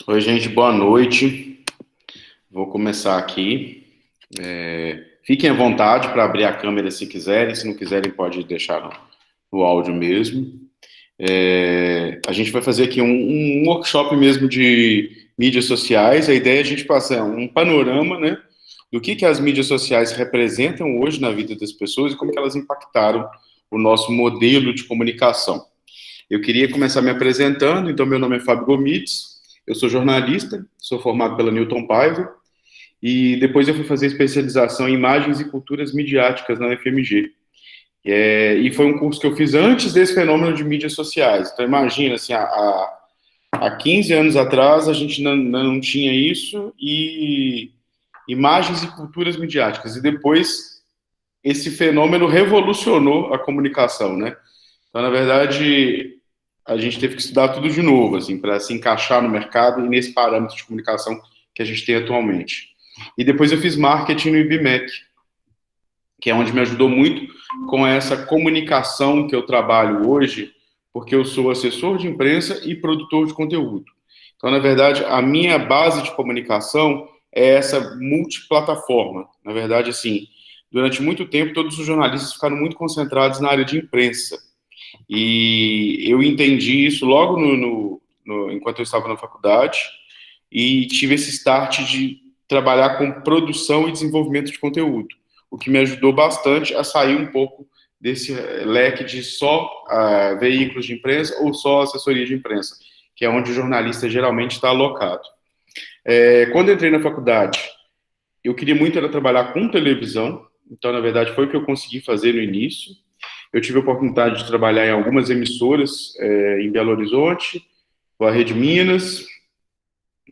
Oi, gente, boa noite. Vou começar aqui. Fiquem à vontade para abrir a câmera se quiserem, se não quiserem, pode deixar no áudio mesmo. A gente vai fazer aqui um workshop mesmo de mídias sociais. A ideia é a gente passar um panorama, né, do que as mídias sociais representam hoje na vida das pessoas e como que elas impactaram o nosso modelo de comunicação. Eu queria começar me apresentando, então meu nome é Fábio Gomitz, eu sou jornalista, sou formado pela Newton Paiva, e depois eu fui fazer especialização em imagens e culturas midiáticas na UFMG. E foi um curso que eu fiz antes desse fenômeno de mídias sociais. Então imagina, assim, há 15 anos atrás a gente não tinha isso, e imagens e culturas midiáticas, e depois esse fenômeno revolucionou a comunicação, né? Então, na verdade, a gente teve que estudar tudo de novo, assim, para se encaixar no mercado e nesse parâmetro de comunicação que a gente tem atualmente. E depois eu fiz marketing no IBMEC, que é onde me ajudou muito com essa comunicação que eu trabalho hoje, porque eu sou assessor de imprensa e produtor de conteúdo. Então, na verdade, a minha base de comunicação é essa multiplataforma. Na verdade, assim, durante muito tempo, todos os jornalistas ficaram muito concentrados na área de imprensa. E eu entendi isso logo enquanto eu estava na faculdade e tive esse start de trabalhar com produção e desenvolvimento de conteúdo, o que me ajudou bastante a sair um pouco desse leque de só veículos de imprensa ou só assessoria de imprensa, que é onde o jornalista geralmente está alocado. Quando eu entrei na faculdade, eu queria muito era trabalhar com televisão, então, na verdade, foi o que eu consegui fazer no início. Eu tive a oportunidade de trabalhar em algumas emissoras em Belo Horizonte, com a Rede Minas,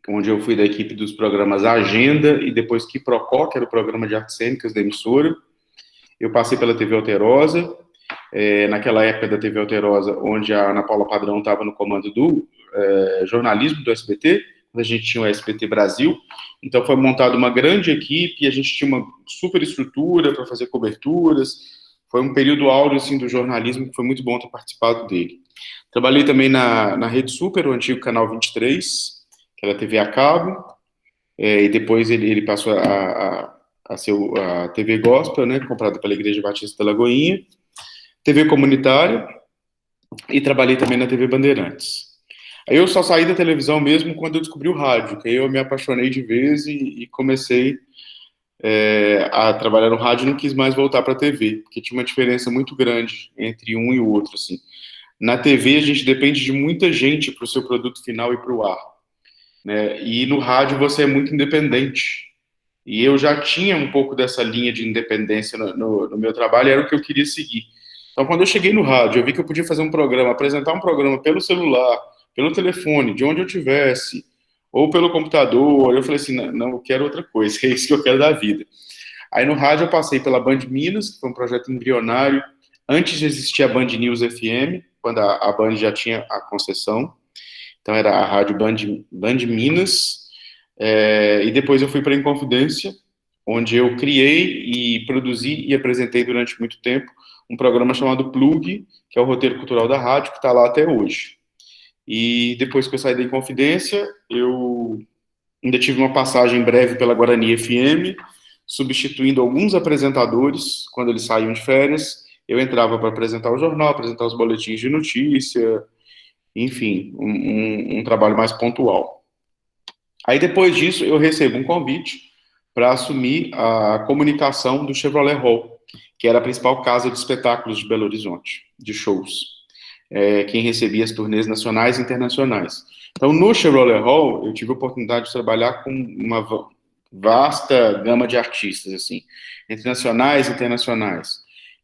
onde eu fui da equipe dos programas Agenda e depois Quiprocó, que era o programa de artes cênicas da emissora. Eu passei pela TV Alterosa, naquela época da TV Alterosa, onde a Ana Paula Padrão estava no comando do jornalismo do SBT, quando a gente tinha o SBT Brasil. Então foi montada uma grande equipe e a gente tinha uma super estrutura para fazer coberturas. Foi um período áureo assim, do jornalismo que foi muito bom ter participado dele. Trabalhei também na Rede Super, o antigo Canal 23, que era a TV a cabo, e depois ele passou a ser a TV Gospel, né, comprada pela Igreja Batista da Lagoinha, TV comunitária, e trabalhei também na TV Bandeirantes. Aí eu só saí da televisão mesmo quando eu descobri o rádio, que aí eu me apaixonei de vez e comecei a trabalhar no rádio e não quis mais voltar para a TV, porque tinha uma diferença muito grande entre um e o outro, assim. Na TV a gente depende de muita gente para o seu produto final e para o ar, né? E no rádio você é muito independente. E eu já tinha um pouco dessa linha de independência no meu trabalho, era o que eu queria seguir. Então, quando eu cheguei no rádio, eu vi que eu podia fazer um programa, apresentar um programa pelo celular, pelo telefone, de onde eu tivesse, ou pelo computador. Eu falei assim, não, eu quero outra coisa, é isso que eu quero da vida. Aí no rádio eu passei pela Band Minas, que foi um projeto embrionário, antes de existir a Band News FM, quando a Band já tinha a concessão. Então era a rádio Band Minas, e depois eu fui para a Inconfidência, onde eu criei e produzi e apresentei durante muito tempo um programa chamado Plug, que é o roteiro cultural da rádio, que está lá até hoje. E depois que eu saí da Inconfidência, eu ainda tive uma passagem breve pela Guarani FM, substituindo alguns apresentadores quando eles saíam de férias. Eu entrava para apresentar o jornal, apresentar os boletins de notícia, enfim, um trabalho mais pontual. Aí depois disso eu recebo um convite para assumir a comunicação do Chevrolet Hall, que era a principal casa de espetáculos de Belo Horizonte, de shows. Quem recebia as turnês nacionais e internacionais. Então, no Chevrolet Hall, eu tive a oportunidade de trabalhar com uma vasta gama de artistas, assim, entre nacionais e internacionais.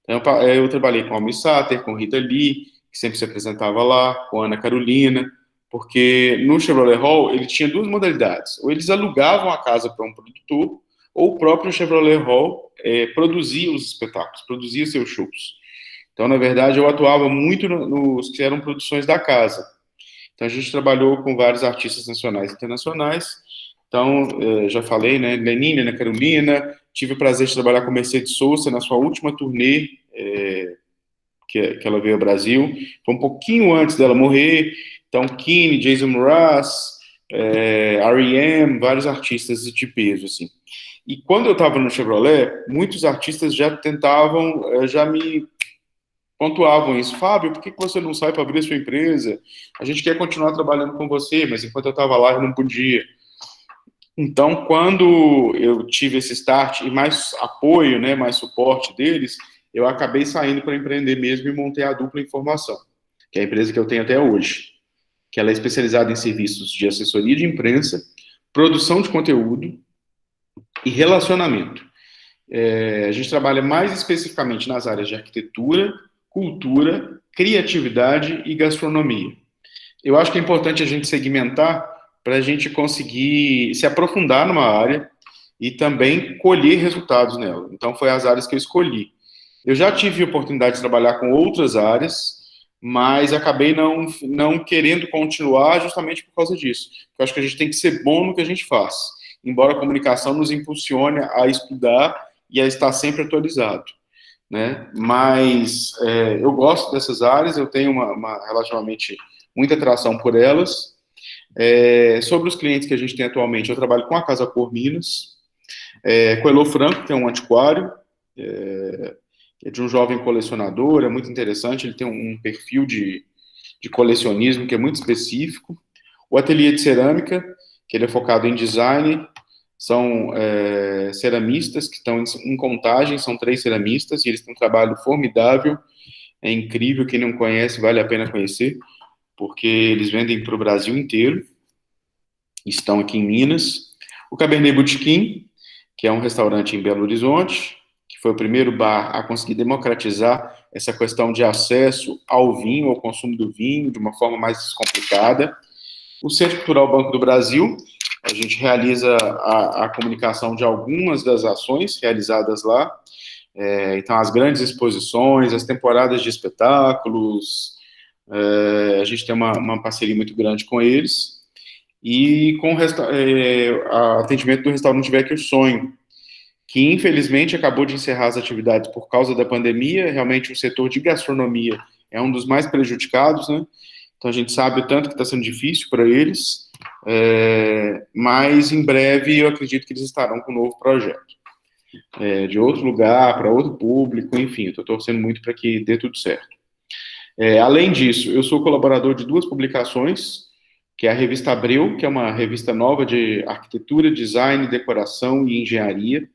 Então, eu trabalhei com Almi Sater, com Rita Lee, que sempre se apresentava lá, com Ana Carolina, porque no Chevrolet Hall ele tinha duas modalidades. Ou eles alugavam a casa para um produtor, ou o próprio Chevrolet Hall produzia os espetáculos, produzia seus shows. Então, na verdade, eu atuava muito nos que eram produções da casa. Então, a gente trabalhou com vários artistas nacionais e internacionais. Então, já falei, né, Lenine, Ana Carolina, tive o prazer de trabalhar com Mercedes Sosa na sua última turnê, que ela veio ao Brasil. Foi um pouquinho antes dela morrer. Então, Kine, Jason Mraz, R.E.M., vários artistas de peso, assim. E quando eu estava no Chevrolet, muitos artistas já tentavam, já me pontuavam isso. Fábio, por que você não sai para abrir a sua empresa? A gente quer continuar trabalhando com você, mas enquanto eu estava lá, eu não podia. Então, quando eu tive esse start e mais apoio, né, mais suporte deles, eu acabei saindo para empreender mesmo e montei a Dupla Informação, que é a empresa que eu tenho até hoje, que ela é especializada em serviços de assessoria de imprensa, produção de conteúdo e relacionamento. A gente trabalha mais especificamente nas áreas de arquitetura, cultura, criatividade e gastronomia. Eu acho que é importante a gente segmentar para a gente conseguir se aprofundar numa área e também colher resultados nela. Então, foi as áreas que eu escolhi. Eu já tive a oportunidade de trabalhar com outras áreas, mas acabei não querendo continuar justamente por causa disso. Eu acho que a gente tem que ser bom no que a gente faz, embora a comunicação nos impulsione a estudar e a estar sempre atualizado, né? Mas eu gosto dessas áreas, eu tenho uma relativamente muita atração por elas. Sobre os clientes que a gente tem atualmente, eu trabalho com a Casa Cor Minas, com o Elo Franco, que é um antiquário, é de um jovem colecionador, é muito interessante, ele tem um perfil de colecionismo que é muito específico. O Ateliê de Cerâmica, que ele é focado em design, são ceramistas que estão em Contagem, são 3 ceramistas, e eles têm um trabalho formidável, é incrível, quem não conhece, vale a pena conhecer, porque eles vendem para o Brasil inteiro, estão aqui em Minas. O Cabernet Botequim, que é um restaurante em Belo Horizonte, que foi o primeiro bar a conseguir democratizar essa questão de acesso ao vinho, ao consumo do vinho, de uma forma mais descomplicada. O Centro Cultural Banco do Brasil, a gente realiza a comunicação de algumas das ações realizadas lá. Então, as grandes exposições, as temporadas de espetáculos, a gente tem uma parceria muito grande com eles. E com o atendimento do restaurante Vecchio Sonho, que infelizmente acabou de encerrar as atividades por causa da pandemia. Realmente o setor de gastronomia é um dos mais prejudicados, né? Então a gente sabe o tanto que está sendo difícil para eles, mas em breve eu acredito que eles estarão com um novo projeto, de outro lugar, para outro público, enfim, eu estou torcendo muito para que dê tudo certo. Além disso, eu sou colaborador de 2 publicações, que é a revista Abreu, que é uma revista nova de arquitetura, design, decoração e engenharia.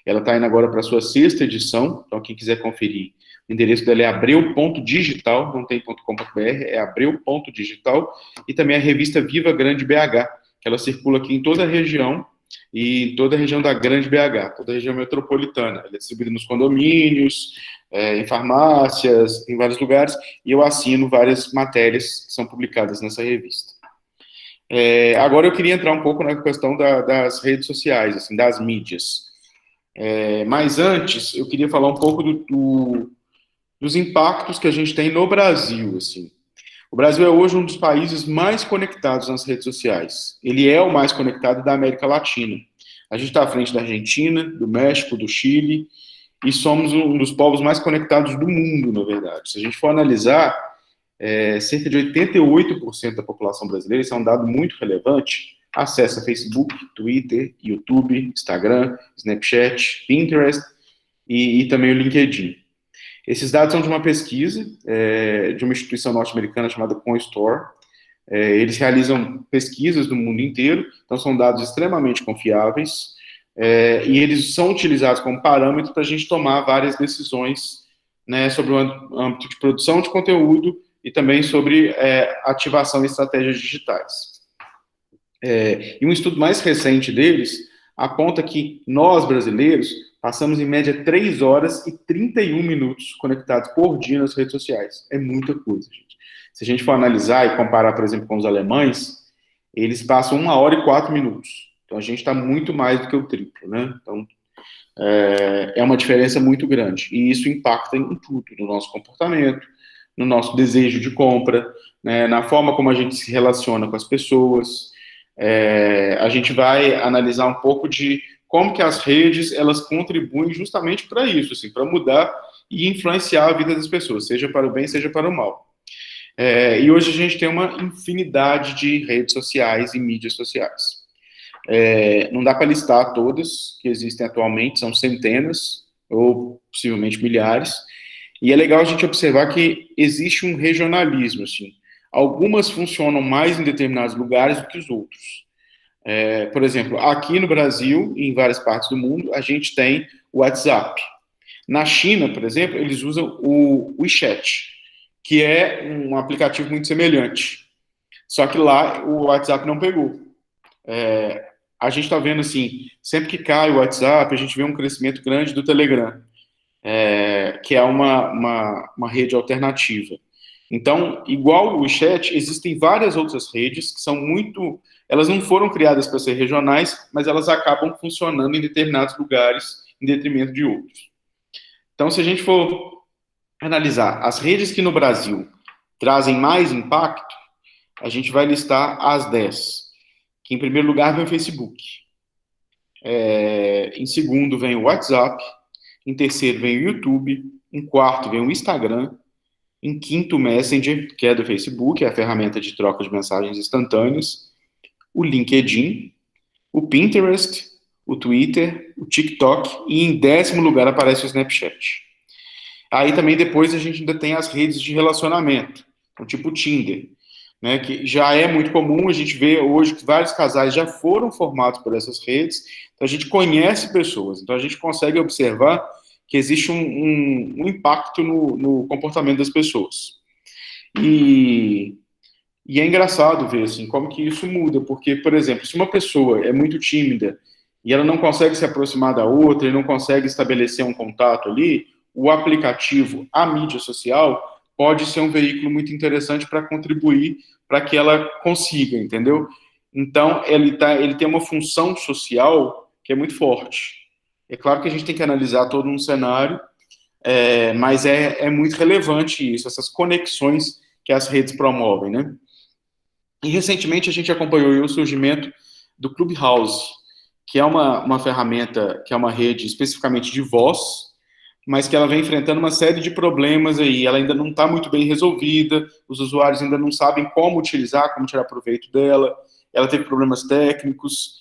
Ela está indo agora para a sua 6ª edição, então quem quiser conferir, o endereço dela é abreu.digital, não tem .com.br, é abreu.digital, e também a revista Viva Grande BH, que ela circula aqui em toda a região, e em toda a região da Grande BH, toda a região metropolitana. Ela é distribuída nos condomínios, em farmácias, em vários lugares, e eu assino várias matérias que são publicadas nessa revista. Agora eu queria entrar um pouco na questão das redes sociais, assim, das mídias. Mas antes, eu queria falar um pouco dos impactos que a gente tem no Brasil, assim. O Brasil é hoje um dos países mais conectados nas redes sociais. Ele é o mais conectado da América Latina. A gente está à frente da Argentina, do México, do Chile, e somos um dos povos mais conectados do mundo, na verdade. Se a gente for analisar, cerca de 88% da população brasileira, isso é um dado muito relevante, acessa Facebook, Twitter, YouTube, Instagram, Snapchat, Pinterest e também o LinkedIn. Esses dados são de uma pesquisa de uma instituição norte-americana chamada CoinStore. Eles realizam pesquisas no mundo inteiro, então são dados extremamente confiáveis, e eles são utilizados como parâmetro para a gente tomar várias decisões, né, sobre o âmbito de produção de conteúdo e também sobre ativação e estratégias digitais. E um estudo mais recente deles aponta que nós, brasileiros, passamos em média 3 horas e 31 minutos conectados por dia nas redes sociais. É muita coisa, gente. Se a gente for analisar e comparar, por exemplo, com os alemães, eles passam 1 hora e 4 minutos. Então, a gente está muito mais do que o triplo, né? Então, é uma diferença muito grande. E isso impacta em tudo, no nosso comportamento, no nosso desejo de compra, né, na forma como a gente se relaciona com as pessoas. A gente vai analisar um pouco de como que as redes, elas contribuem justamente para isso, assim, para mudar e influenciar a vida das pessoas, seja para o bem, seja para o mal. E hoje a gente tem uma infinidade de redes sociais e mídias sociais. Não dá para listar todas que existem atualmente, são centenas ou possivelmente milhares. E é legal a gente observar que existe um regionalismo, assim. Algumas funcionam mais em determinados lugares do que os outros. Por exemplo, aqui no Brasil e em várias partes do mundo, a gente tem o WhatsApp. Na China, por exemplo, eles usam o WeChat, que é um aplicativo muito semelhante. Só que lá o WhatsApp não pegou. A gente está vendo assim, sempre que cai o WhatsApp, a gente vê um crescimento grande do Telegram, que é uma rede alternativa. Então, igual o WeChat, existem várias outras redes que são muito. Elas não foram criadas para ser regionais, mas elas acabam funcionando em determinados lugares, em detrimento de outros. Então, se a gente for analisar as redes que no Brasil trazem mais impacto, a gente vai listar as 10. Que em primeiro lugar vem o Facebook. Em segundo vem o WhatsApp. Em terceiro vem o YouTube. Em quarto vem o Instagram. Em quinto, o Messenger, que é do Facebook, é a ferramenta de troca de mensagens instantâneas. O LinkedIn, o Pinterest, o Twitter, o TikTok. E em décimo lugar aparece o Snapchat. Aí também depois a gente ainda tem as redes de relacionamento, tipo o Tinder, né, que já é muito comum, a gente vê hoje que vários casais já foram formados por essas redes, então a gente conhece pessoas, então a gente consegue observar que existe um impacto no comportamento das pessoas. E é engraçado ver assim, como que isso muda, porque, por exemplo, se uma pessoa é muito tímida e ela não consegue se aproximar da outra, e não consegue estabelecer um contato ali, o aplicativo, a mídia social, pode ser um veículo muito interessante para contribuir para que ela consiga, entendeu? Então, ele tem uma função social que é muito forte. É claro que a gente tem que analisar todo um cenário, mas é muito relevante isso, essas conexões que as redes promovem, né? E recentemente a gente acompanhou o surgimento do Clubhouse, que é uma ferramenta, que é uma rede especificamente de voz, mas que ela vem enfrentando uma série de problemas aí, ela ainda não está muito bem resolvida, os usuários ainda não sabem como utilizar, como tirar proveito dela, ela teve problemas técnicos,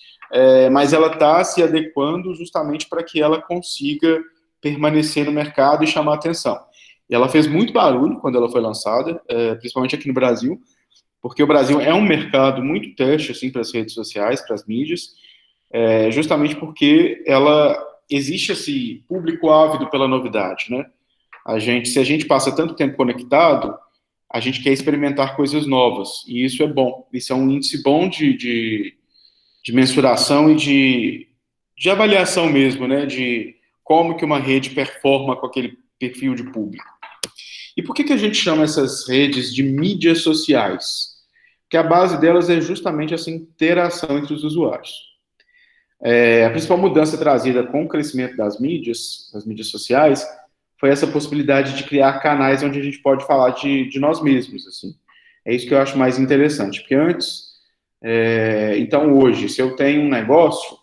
mas ela está se adequando justamente para que ela consiga permanecer no mercado e chamar atenção. E ela fez muito barulho quando ela foi lançada, principalmente aqui no Brasil, porque o Brasil é um mercado muito teste assim, para as redes sociais, para as mídias, justamente porque ela existe esse público ávido pela novidade, né? Se a gente passa tanto tempo conectado, a gente quer experimentar coisas novas, e isso é bom. Isso é um índice bom de mensuração e de avaliação mesmo, né? De como que uma rede performa com aquele perfil de público. E por que a gente chama essas redes de mídias sociais? Porque a base delas é justamente essa interação entre os usuários. A principal mudança trazida com o crescimento das mídias sociais, foi essa possibilidade de criar canais onde a gente pode falar de nós mesmos, assim. É isso que eu acho mais interessante, porque antes, então hoje, se eu tenho um negócio,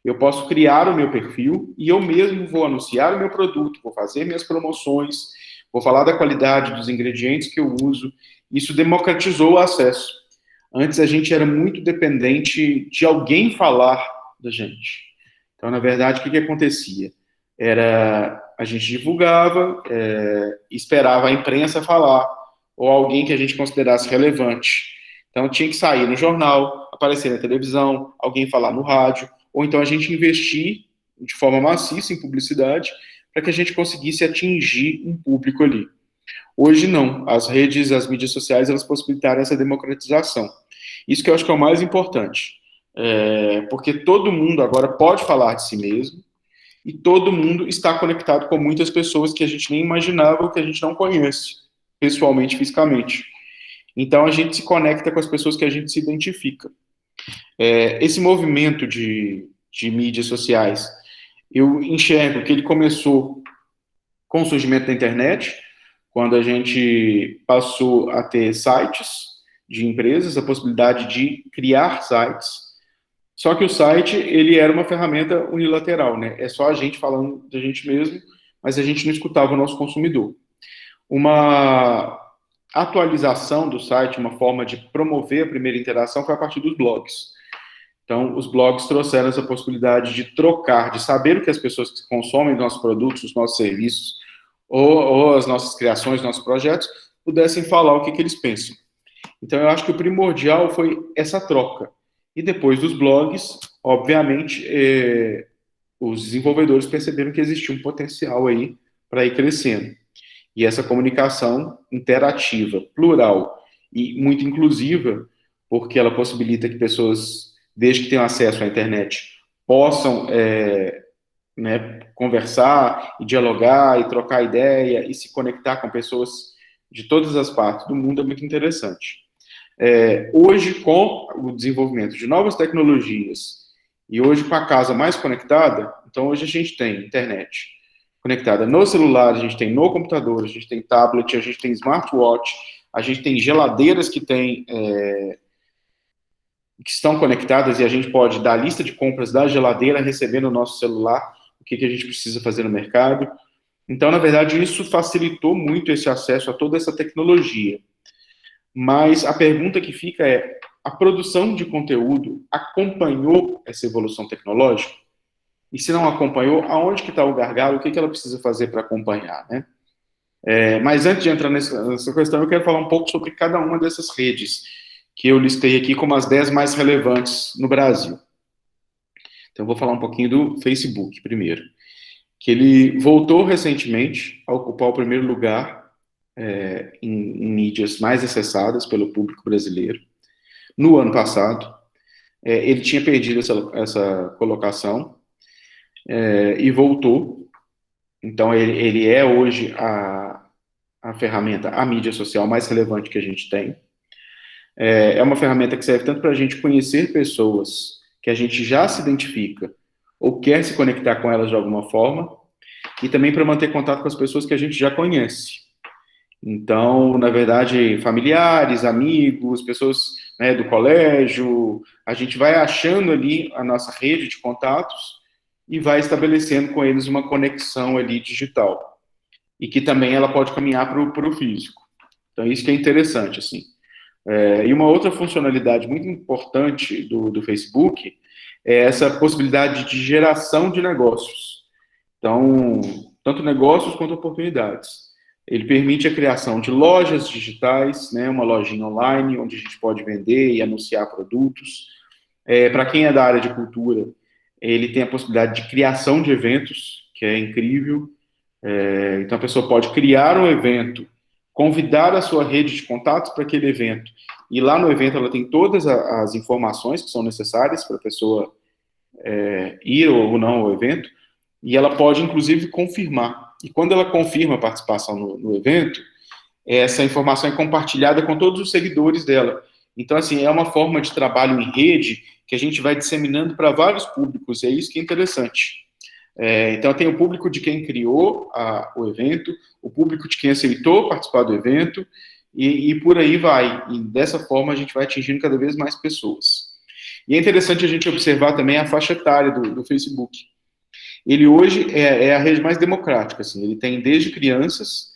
eu posso criar o meu perfil e eu mesmo vou anunciar o meu produto, vou fazer minhas promoções, vou falar da qualidade dos ingredientes que eu uso. Isso democratizou o acesso. Antes a gente era muito dependente de alguém falar da gente. Então, na verdade, o que acontecia? A gente divulgava, esperava a imprensa falar, ou alguém que a gente considerasse relevante. Então, tinha que sair no jornal, aparecer na televisão, alguém falar no rádio, ou então a gente investir de forma maciça em publicidade para que a gente conseguisse atingir um público ali. Hoje não, as redes, as mídias sociais, elas possibilitaram essa democratização. Isso que eu acho que é o mais importante, porque todo mundo agora pode falar de si mesmo e todo mundo está conectado com muitas pessoas que a gente nem imaginava ou que a gente não conhece, pessoalmente, fisicamente. Então a gente se conecta com as pessoas que a gente se identifica. Esse movimento de mídias sociais, eu enxergo que ele começou com o surgimento da internet, quando a gente passou a ter sites de empresas, a possibilidade de criar sites. Só que o site, ele era uma ferramenta unilateral, né? É só a gente falando da gente mesmo, mas a gente não escutava o nosso consumidor. atualização do site, uma forma de promover a primeira interação foi a partir dos blogs. Então, os blogs trouxeram essa possibilidade de trocar, de saber o que as pessoas que consomem nossos produtos, os nossos serviços, ou as nossas criações, nossos projetos, pudessem falar o que eles pensam. Então, eu acho que o primordial foi essa troca. E depois dos blogs, obviamente, os desenvolvedores perceberam que existia um potencial aí para ir crescendo. E essa comunicação interativa, plural e muito inclusiva, porque ela possibilita que pessoas, desde que tenham acesso à internet, possam né, conversar e dialogar e trocar ideia e se conectar com pessoas de todas as partes do mundo, é muito interessante. Hoje, com o desenvolvimento de novas tecnologias e hoje com a casa mais conectada, então hoje a gente tem internet conectada no celular, a gente tem no computador, a gente tem tablet, a gente tem smartwatch, a gente tem geladeiras que estão conectadas e a gente pode dar a lista de compras da geladeira, receber no nosso celular o que a gente precisa fazer no mercado. Então, na verdade, isso facilitou muito esse acesso a toda essa tecnologia. Mas a pergunta que fica é: a produção de conteúdo acompanhou essa evolução tecnológica? E se não acompanhou, aonde que está o gargalo? O que ela precisa fazer para acompanhar, né? Mas antes de entrar nessa questão, eu quero falar um pouco sobre cada uma dessas redes que eu listei aqui como as 10 mais relevantes no Brasil. Então, eu vou falar um pouquinho do Facebook primeiro, que ele voltou recentemente a ocupar o primeiro lugar em mídias mais acessadas pelo público brasileiro. No ano passado, ele tinha perdido essa colocação e voltou. Então, ele é hoje a ferramenta, a mídia social mais relevante que a gente tem. É uma ferramenta que serve tanto para a gente conhecer pessoas que a gente já se identifica ou quer se conectar com elas de alguma forma, e também para manter contato com as pessoas que a gente já conhece. Então, na verdade, familiares, amigos, pessoas, né, do colégio, a gente vai achando ali a nossa rede de contatos e vai estabelecendo com eles uma conexão ali digital. E que também ela pode caminhar para o físico. Então, isso que é interessante, assim. E uma outra funcionalidade muito importante do Facebook é essa possibilidade de geração de negócios. Então, tanto negócios quanto oportunidades. Ele permite a criação de lojas digitais, né, uma lojinha online, onde a gente pode vender e anunciar produtos. Para quem é da área de cultura, ele tem a possibilidade de criação de eventos, que é incrível. Então, a pessoa pode criar um evento, convidar a sua rede de contatos para aquele evento, e lá no evento ela tem todas as informações que são necessárias para a pessoa ir ou não ao evento, e ela pode, inclusive, confirmar. E quando ela confirma a participação no evento, essa informação é compartilhada com todos os seguidores dela. Então, assim, é uma forma de trabalho em rede que a gente vai disseminando para vários públicos, e é isso que é interessante. Então, tem o público de quem criou o evento, o público de quem aceitou participar do evento, e por aí vai. E dessa forma, a gente vai atingindo cada vez mais pessoas. E é interessante a gente observar também a faixa etária do Facebook. Ele hoje é a rede mais democrática, assim, ele tem desde crianças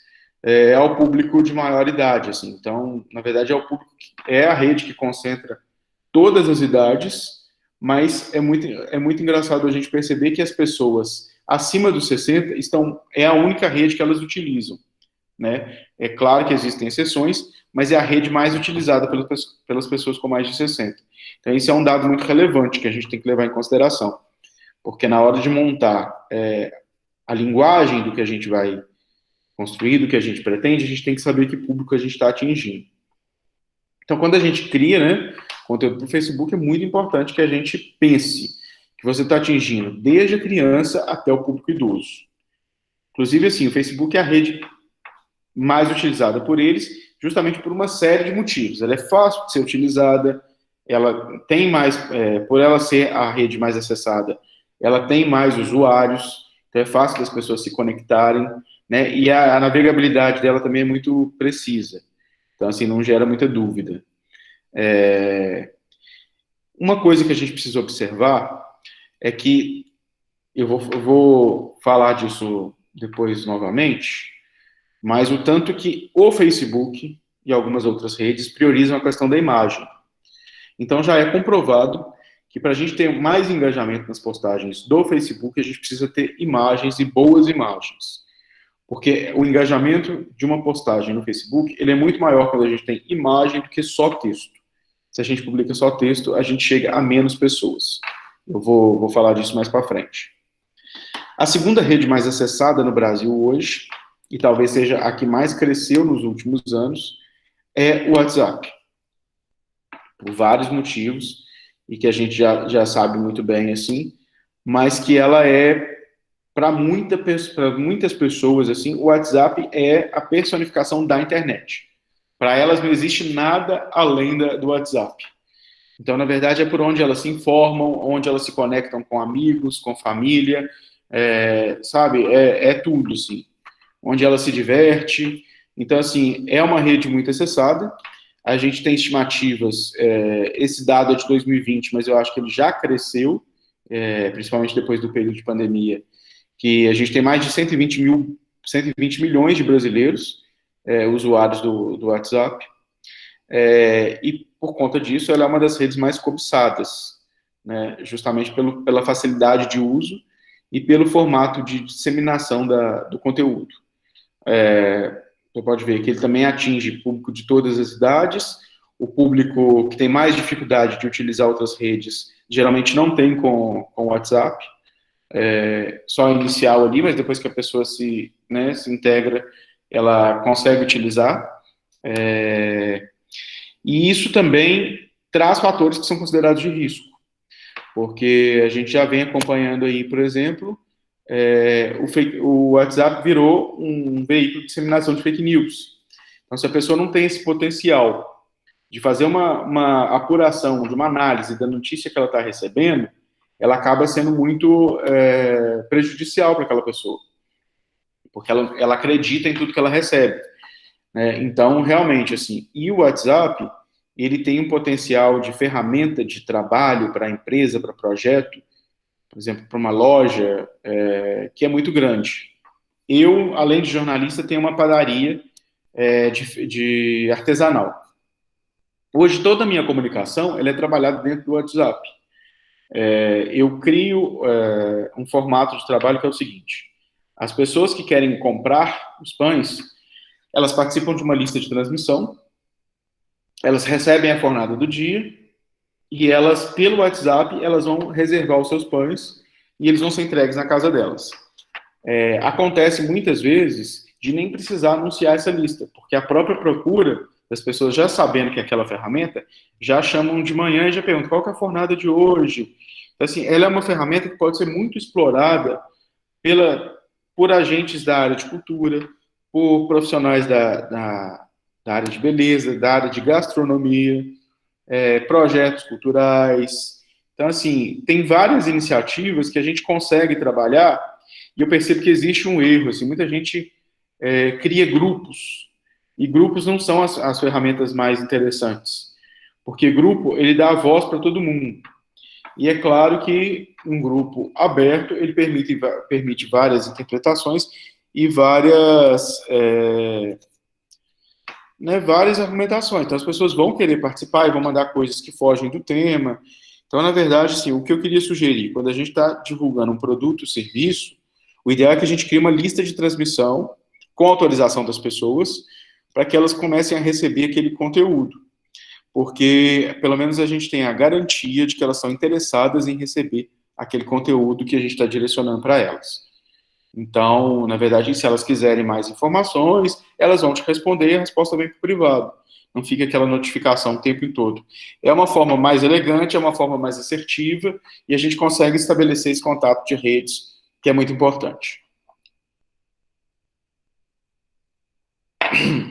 ao público de maior idade, assim. Então, na verdade, é a rede que concentra todas as idades, mas é muito engraçado a gente perceber que as pessoas acima dos 60 é a única rede que elas utilizam, né? É claro que existem exceções, mas é a rede mais utilizada pelas pessoas com mais de 60. Então, isso é um dado muito relevante que a gente tem que levar em consideração, porque na hora de montar a linguagem do que a gente vai construir, do que a gente pretende, a gente tem que saber que público a gente está atingindo. Então, quando a gente cria, né, conteúdo para o Facebook, é muito importante que a gente pense que você está atingindo desde a criança até o público idoso. Inclusive, assim, o Facebook é a rede mais utilizada por eles, justamente por uma série de motivos. Ela é fácil de ser utilizada, ela tem mais, por ela ser a rede mais acessada, ela tem mais usuários, então é fácil das pessoas se conectarem, né? E a navegabilidade dela também é muito precisa. Então, assim, não gera muita dúvida. Uma coisa que a gente precisa observar é que, eu vou falar disso depois novamente, mas o tanto que o Facebook e algumas outras redes priorizam a questão da imagem. Então, já é comprovado que para a gente ter mais engajamento nas postagens do Facebook, a gente precisa ter imagens e boas imagens. Porque o engajamento de uma postagem no Facebook, ele é muito maior quando a gente tem imagem do que só texto. Se a gente publica só texto, a gente chega a menos pessoas. Eu vou falar disso mais para frente. A segunda rede mais acessada no Brasil hoje, e talvez seja a que mais cresceu nos últimos anos, é o WhatsApp. Por vários motivos, e que a gente já sabe muito bem, assim, mas que ela é, para muitas pessoas, assim, o WhatsApp é a personificação da internet. Para elas não existe nada além do WhatsApp. Então, na verdade, é por onde elas se informam, onde elas se conectam com amigos, com família, sabe? É tudo, assim. Onde ela se diverte. Então, assim, é uma rede muito acessada. A gente tem estimativas, esse dado é de 2020, mas eu acho que ele já cresceu, principalmente depois do período de pandemia, que a gente tem mais de 120 milhões de brasileiros usuários do WhatsApp. E por conta disso, ela é uma das redes mais cobiçadas, né, justamente pela facilidade de uso e pelo formato de disseminação do conteúdo. Você pode ver que ele também atinge público de todas as idades, o público que tem mais dificuldade de utilizar outras redes, geralmente não tem com o WhatsApp, só inicial ali, mas depois que a pessoa se integra, ela consegue utilizar. E isso também traz fatores que são considerados de risco, porque a gente já vem acompanhando aí, por exemplo, o WhatsApp virou um veículo de disseminação de fake news. Então, se a pessoa não tem esse potencial de fazer uma apuração, de uma análise da notícia que ela está recebendo, ela acaba sendo muito prejudicial para aquela pessoa, porque ela acredita em tudo que ela recebe. Então, realmente, assim, e o WhatsApp, ele tem um potencial de ferramenta de trabalho para a empresa, para projeto, por exemplo, para uma loja, que é muito grande. Eu, além de jornalista, tenho uma padaria de artesanal. Hoje, toda a minha comunicação ela é trabalhada dentro do WhatsApp. Eu crio um formato de trabalho que é o seguinte: as pessoas que querem comprar os pães, elas participam de uma lista de transmissão, elas recebem a fornada do dia, e elas, pelo WhatsApp, elas vão reservar os seus pães e eles vão ser entregues na casa delas. Acontece muitas vezes de nem precisar anunciar essa lista, porque a própria procura das pessoas já sabendo que é aquela ferramenta, já chamam de manhã e já perguntam qual que é a fornada de hoje. Então, assim, ela é uma ferramenta que pode ser muito explorada por agentes da área de cultura, por profissionais da área de beleza, da área de gastronomia, projetos culturais. Então, assim, tem várias iniciativas que a gente consegue trabalhar e eu percebo que existe um erro, assim, muita gente cria grupos, e grupos não são as ferramentas mais interessantes, porque grupo, ele dá a voz para todo mundo. E é claro que um grupo aberto, ele permite várias interpretações e várias argumentações. Então, as pessoas vão querer participar e vão mandar coisas que fogem do tema. Então, na verdade, assim, o que eu queria sugerir, quando a gente está divulgando um produto ou serviço, o ideal é que a gente crie uma lista de transmissão com autorização das pessoas, para que elas comecem a receber aquele conteúdo. Porque, pelo menos, a gente tem a garantia de que elas são interessadas em receber aquele conteúdo que a gente está direcionando para elas. Então, na verdade, se elas quiserem mais informações, elas vão te responder e a resposta vem para o privado. Não fica aquela notificação o tempo todo. É uma forma mais elegante, é uma forma mais assertiva, e a gente consegue estabelecer esse contato de redes, que é muito importante.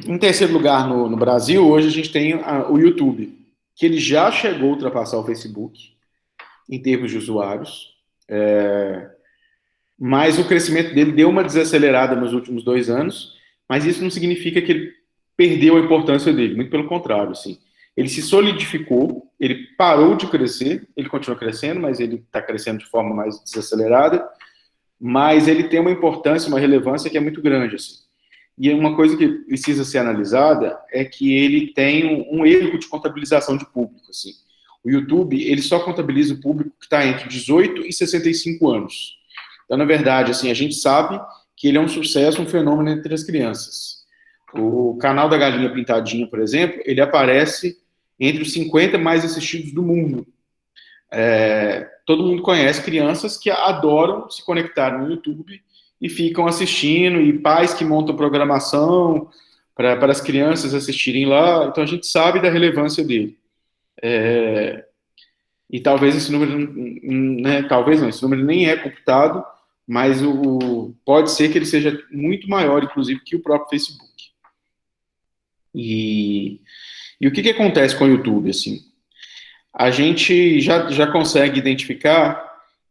Em terceiro lugar, no Brasil, hoje a gente tem o YouTube, que ele já chegou a ultrapassar o Facebook em termos de usuários, mas o crescimento dele deu uma desacelerada nos últimos 2 anos, mas isso não significa que ele perdeu a importância dele, muito pelo contrário, assim. Ele se solidificou, ele parou de crescer, ele continua crescendo, mas ele está crescendo de forma mais desacelerada, mas ele tem uma importância, uma relevância que é muito grande, assim. E uma coisa que precisa ser analisada é que ele tem um erro de contabilização de público. Assim. O YouTube, ele só contabiliza o público que está entre 18 e 65 anos. Então, na verdade, assim, a gente sabe que ele é um sucesso, um fenômeno entre as crianças. O canal da Galinha Pintadinha, por exemplo, ele aparece entre os 50 mais assistidos do mundo. Todo mundo conhece crianças que adoram se conectar no YouTube e ficam assistindo, e pais que montam programação para as crianças assistirem lá. Então, a gente sabe da relevância dele. E talvez esse número, né, talvez não, esse número nem é computado, mas pode ser que ele seja muito maior, inclusive, que o próprio Facebook. E o que acontece com o YouTube, assim? A gente já consegue identificar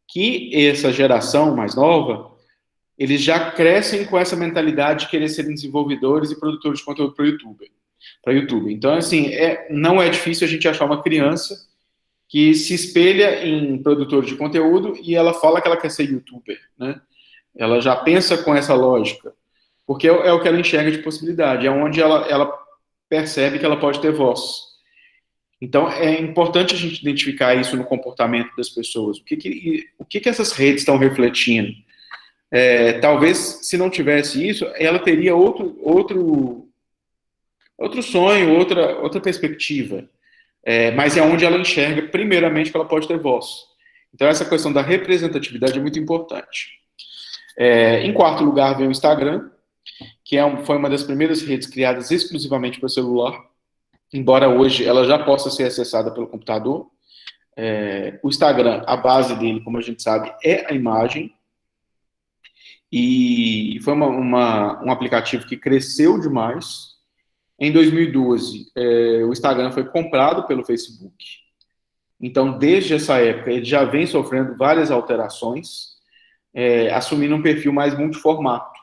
que essa geração mais nova, eles já crescem com essa mentalidade de querer serem desenvolvedores e produtores de conteúdo para o YouTube. Então, assim, não é difícil a gente achar uma criança que se espelha em produtor de conteúdo e ela fala que ela quer ser youtuber, né? Ela já pensa com essa lógica, porque é o que ela enxerga de possibilidade, é onde ela percebe que ela pode ter voz. Então, é importante a gente identificar isso no comportamento das pessoas. O que essas redes estão refletindo? Talvez, se não tivesse isso, ela teria outro sonho, outra perspectiva. Mas é onde ela enxerga, primeiramente, que ela pode ter voz. Então, essa questão da representatividade é muito importante. Em quarto lugar, vem o Instagram, que foi uma das primeiras redes criadas exclusivamente para celular, embora hoje ela já possa ser acessada pelo computador. O Instagram, a base dele, como a gente sabe, é a imagem, e foi um aplicativo que cresceu demais. Em 2012, o Instagram foi comprado pelo Facebook. Então, desde essa época, ele já vem sofrendo várias alterações, assumindo um perfil mais multiformato,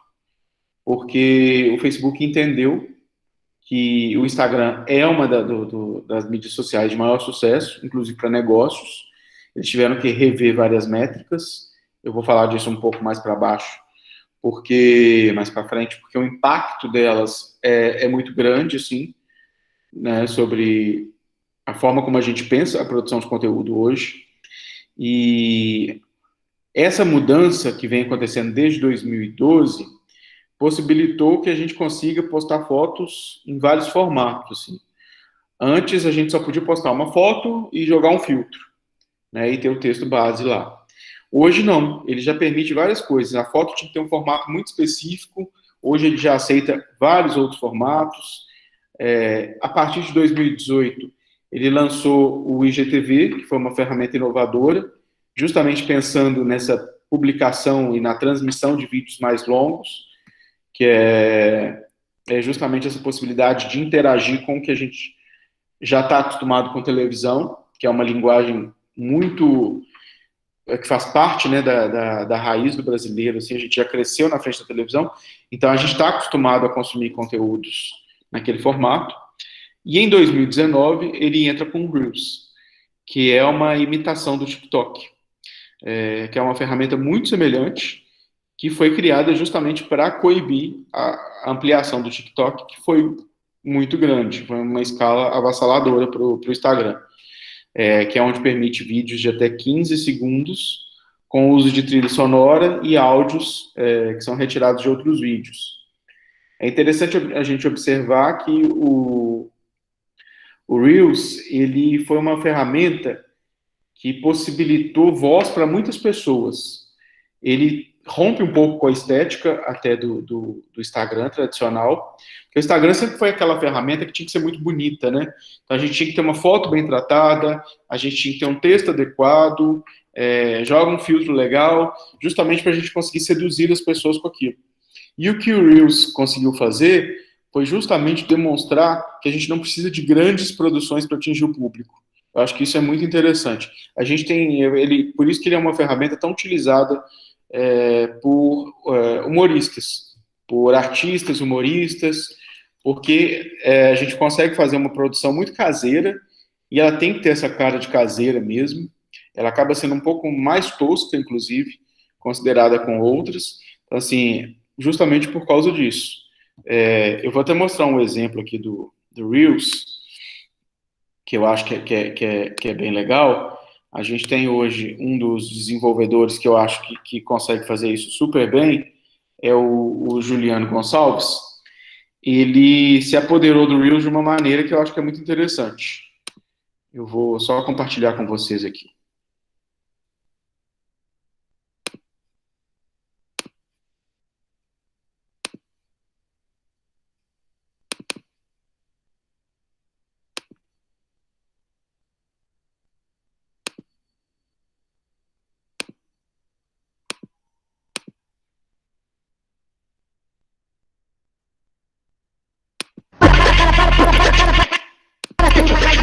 porque o Facebook entendeu que o Instagram é uma das mídias sociais de maior sucesso, inclusive para negócios. Eles tiveram que rever várias métricas. Eu vou falar disso um pouco mais para baixo, mais para frente, porque o impacto delas é muito grande, assim, né, sobre a forma como a gente pensa a produção de conteúdo hoje. E essa mudança que vem acontecendo desde 2012 possibilitou que a gente consiga postar fotos em vários formatos. Assim. Antes, a gente só podia postar uma foto e jogar um filtro, né, e ter o texto base lá. Hoje, não. Ele já permite várias coisas. A foto tinha que ter um formato muito específico. Hoje, ele já aceita vários outros formatos. A partir de 2018, ele lançou o IGTV, que foi uma ferramenta inovadora, justamente pensando nessa publicação e na transmissão de vídeos mais longos, que é justamente essa possibilidade de interagir com o que a gente já está acostumado com televisão, que é uma linguagem muito... que faz parte, né, da raiz do brasileiro, assim, a gente já cresceu na frente da televisão, então a gente está acostumado a consumir conteúdos naquele formato. E em 2019, ele entra com o Reels, que é uma imitação do TikTok, que é uma ferramenta muito semelhante, que foi criada justamente para coibir a ampliação do TikTok, que foi muito grande, foi uma escala avassaladora para o Instagram, que é onde permite vídeos de até 15 segundos, com uso de trilha sonora e áudios que são retirados de outros vídeos. É interessante a gente observar que o Reels, ele foi uma ferramenta que possibilitou voz para muitas pessoas. Ele rompe um pouco com a estética até do Instagram tradicional, porque o Instagram sempre foi aquela ferramenta que tinha que ser muito bonita, né? Então a gente tinha que ter uma foto bem tratada, a gente tinha que ter um texto adequado, joga um filtro legal, justamente para a gente conseguir seduzir as pessoas com aquilo. E o que o Reels conseguiu fazer foi justamente demonstrar que a gente não precisa de grandes produções para atingir o público. Eu acho que isso é muito interessante. A gente tem por isso que ele é uma ferramenta tão utilizada por humoristas, por artistas, humoristas, porque a gente consegue fazer uma produção muito caseira, e ela tem que ter essa cara de caseira mesmo. Ela acaba sendo um pouco mais tosca, inclusive, considerada com outras. Então, assim, justamente por causa disso. Eu vou até mostrar um exemplo aqui do Reels, que eu acho que é bem legal. A gente tem hoje um dos desenvolvedores que eu acho que consegue fazer isso super bem, é o Juliano Gonçalves. Ele se apoderou do Reels de uma maneira que eu acho que é muito interessante. Eu vou só compartilhar com vocês aqui.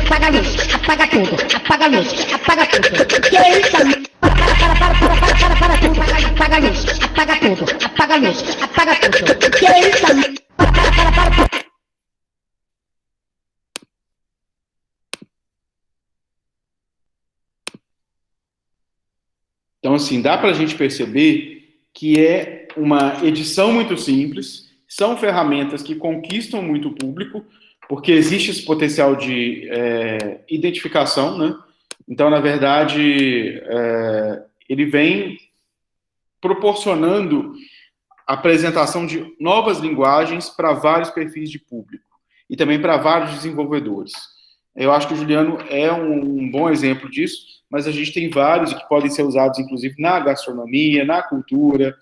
Apaga a luz, apaga tudo, apaga a luz, apaga tudo. Que é isso? Para tudo, apaga a luz, apaga tudo, apaga a luz, apaga tudo. Que é isso? Então, assim, dá para a gente perceber que é uma edição muito simples, são ferramentas que conquistam muito o público, porque existe esse potencial de identificação, né? Então, na verdade, ele vem proporcionando a apresentação de novas linguagens para vários perfis de público e também para vários desenvolvedores. Eu acho que o Juliano é um bom exemplo disso, mas a gente tem vários que podem ser usados, inclusive, na gastronomia, na cultura.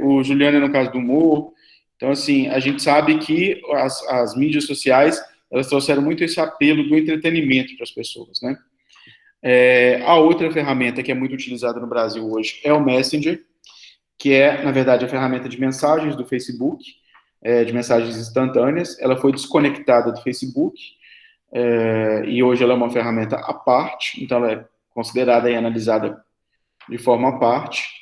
O Juliano é no caso do humor. Então, assim, a gente sabe que as mídias sociais, elas trouxeram muito esse apelo do entretenimento para as pessoas, né? A outra ferramenta que é muito utilizada no Brasil hoje é o Messenger, que é, na verdade, a ferramenta de mensagens do Facebook, de mensagens instantâneas. Ela foi desconectada do Facebook, e hoje ela é uma ferramenta à parte, então ela é considerada e analisada de forma à parte,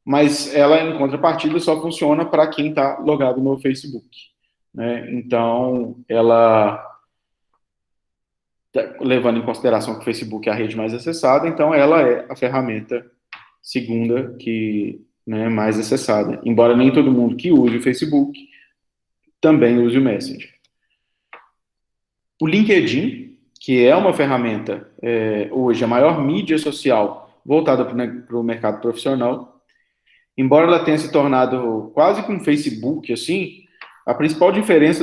mas ela, em contrapartida, só funciona para quem está logado no Facebook, né? Então, ela, levando em consideração que o Facebook é a rede mais acessada, então ela é a ferramenta segunda que, né, mais acessada, embora nem todo mundo que use o Facebook também use o Messenger. O LinkedIn, que é uma ferramenta, hoje, a maior mídia social voltada para o mercado profissional, embora ela tenha se tornado quase que um Facebook, assim, a principal diferença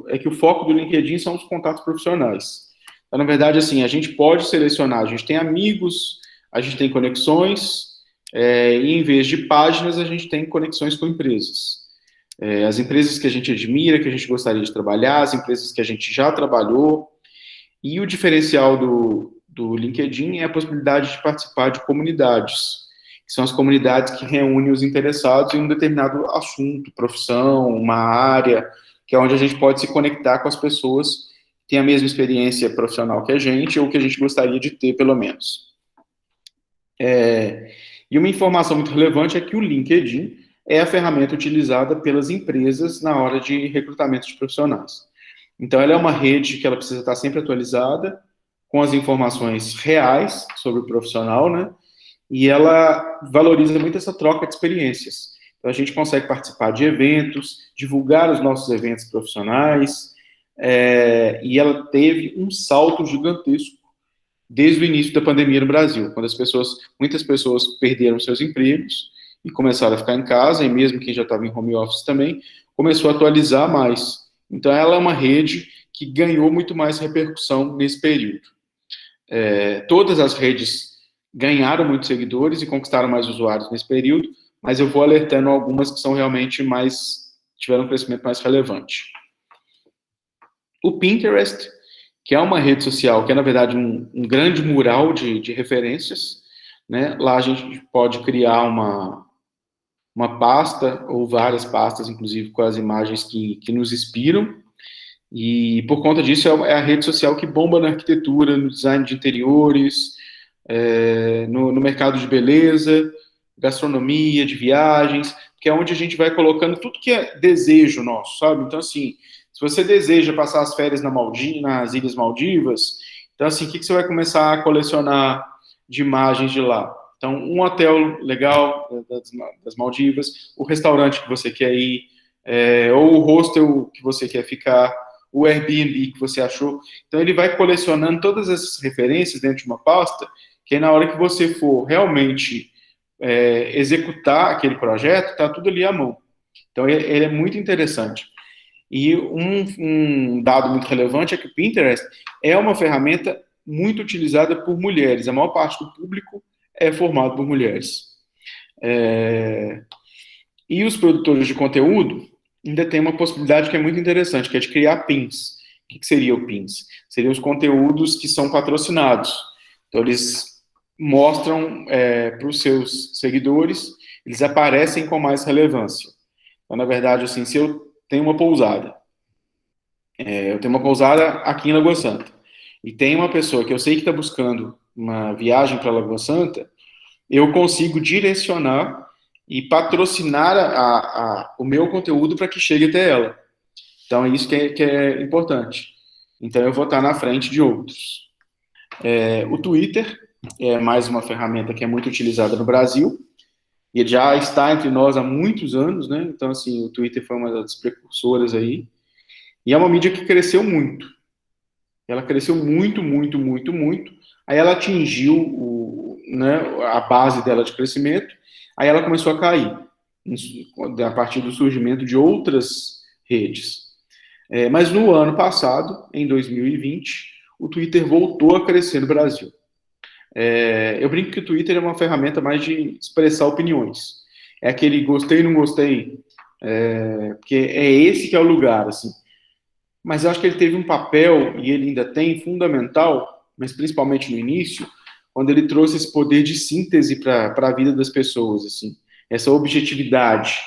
é que o foco do LinkedIn são os contatos profissionais. Então, na verdade, assim, a gente pode selecionar, a gente tem amigos, a gente tem conexões, e em vez de páginas, a gente tem conexões com empresas. As empresas que a gente admira, que a gente gostaria de trabalhar, as empresas que a gente já trabalhou. E o diferencial do LinkedIn é a possibilidade de participar de comunidades, que são as comunidades que reúnem os interessados em um determinado assunto, profissão, uma área, que é onde a gente pode se conectar com as pessoas que têm a mesma experiência profissional que a gente, ou que a gente gostaria de ter, pelo menos. E uma informação muito relevante é que o LinkedIn é a ferramenta utilizada pelas empresas na hora de recrutamento de profissionais. Então, ela é uma rede que ela precisa estar sempre atualizada, com as informações reais sobre o profissional, né? E ela valoriza muito essa troca de experiências. Então, a gente consegue participar de eventos, divulgar os nossos eventos profissionais, e ela teve um salto gigantesco desde o início da pandemia no Brasil, quando muitas pessoas perderam seus empregos e começaram a ficar em casa, e mesmo quem já estava em home office também, começou a atualizar mais. Então, ela é uma rede que ganhou muito mais repercussão nesse período. Todas as redes ganharam muitos seguidores e conquistaram mais usuários nesse período, mas eu vou alertando algumas que são realmente tiveram um crescimento mais relevante. O Pinterest, que é uma rede social que é, na verdade, um grande mural de referências, né? Lá a gente pode criar uma pasta, ou várias pastas, inclusive, com as imagens que nos inspiram, e por conta disso é a rede social que bomba na arquitetura, no design de interiores, no mercado de beleza, gastronomia, de viagens, que é onde a gente vai colocando tudo que é desejo nosso, sabe? Então, assim, se você deseja passar as férias nas Ilhas Maldivas, então, assim, o que você vai começar a colecionar de imagens de lá? Então, um hotel legal das Maldivas, o restaurante que você quer ir, ou o hostel que você quer ficar, o Airbnb que você achou. Então, ele vai colecionando todas essas referências dentro de uma pasta, que aí, na hora que você for realmente executar aquele projeto, está tudo ali à mão. Então, ele é muito interessante. E um dado muito relevante é que o Pinterest é uma ferramenta muito utilizada por mulheres. A maior parte do público é formado por mulheres. E os produtores de conteúdo ainda tem uma possibilidade que é muito interessante, que é de criar pins. O que seria o pins? Seriam os conteúdos que são patrocinados. Então, eles mostram para os seus seguidores, eles aparecem com mais relevância. Então, na verdade, assim, se eu tenho uma pousada, eu tenho uma pousada aqui em Lagoa Santa, e tem uma pessoa que eu sei que está buscando uma viagem para Lagoa Santa, eu consigo direcionar e patrocinar o meu conteúdo para que chegue até ela. Então, é isso que é importante. Então, eu vou estar na frente de outros. O Twitter é mais uma ferramenta que é muito utilizada no Brasil, e ele já está entre nós há muitos anos, né? Então, assim, o Twitter foi uma das precursoras aí, e é uma mídia que cresceu muito. Ela cresceu muito, muito, muito, muito. Aí ela atingiu a base dela de crescimento, aí ela começou a cair, a partir do surgimento de outras redes. Mas no ano passado, em 2020, o Twitter voltou a crescer no Brasil. Eu brinco que o Twitter é uma ferramenta mais de expressar opiniões. É aquele gostei, não gostei, porque é esse que é o lugar, assim. Mas eu acho que ele teve um papel, e ele ainda tem, fundamental, mas principalmente no início, quando ele trouxe esse poder de síntese para a vida das pessoas, assim, essa objetividade,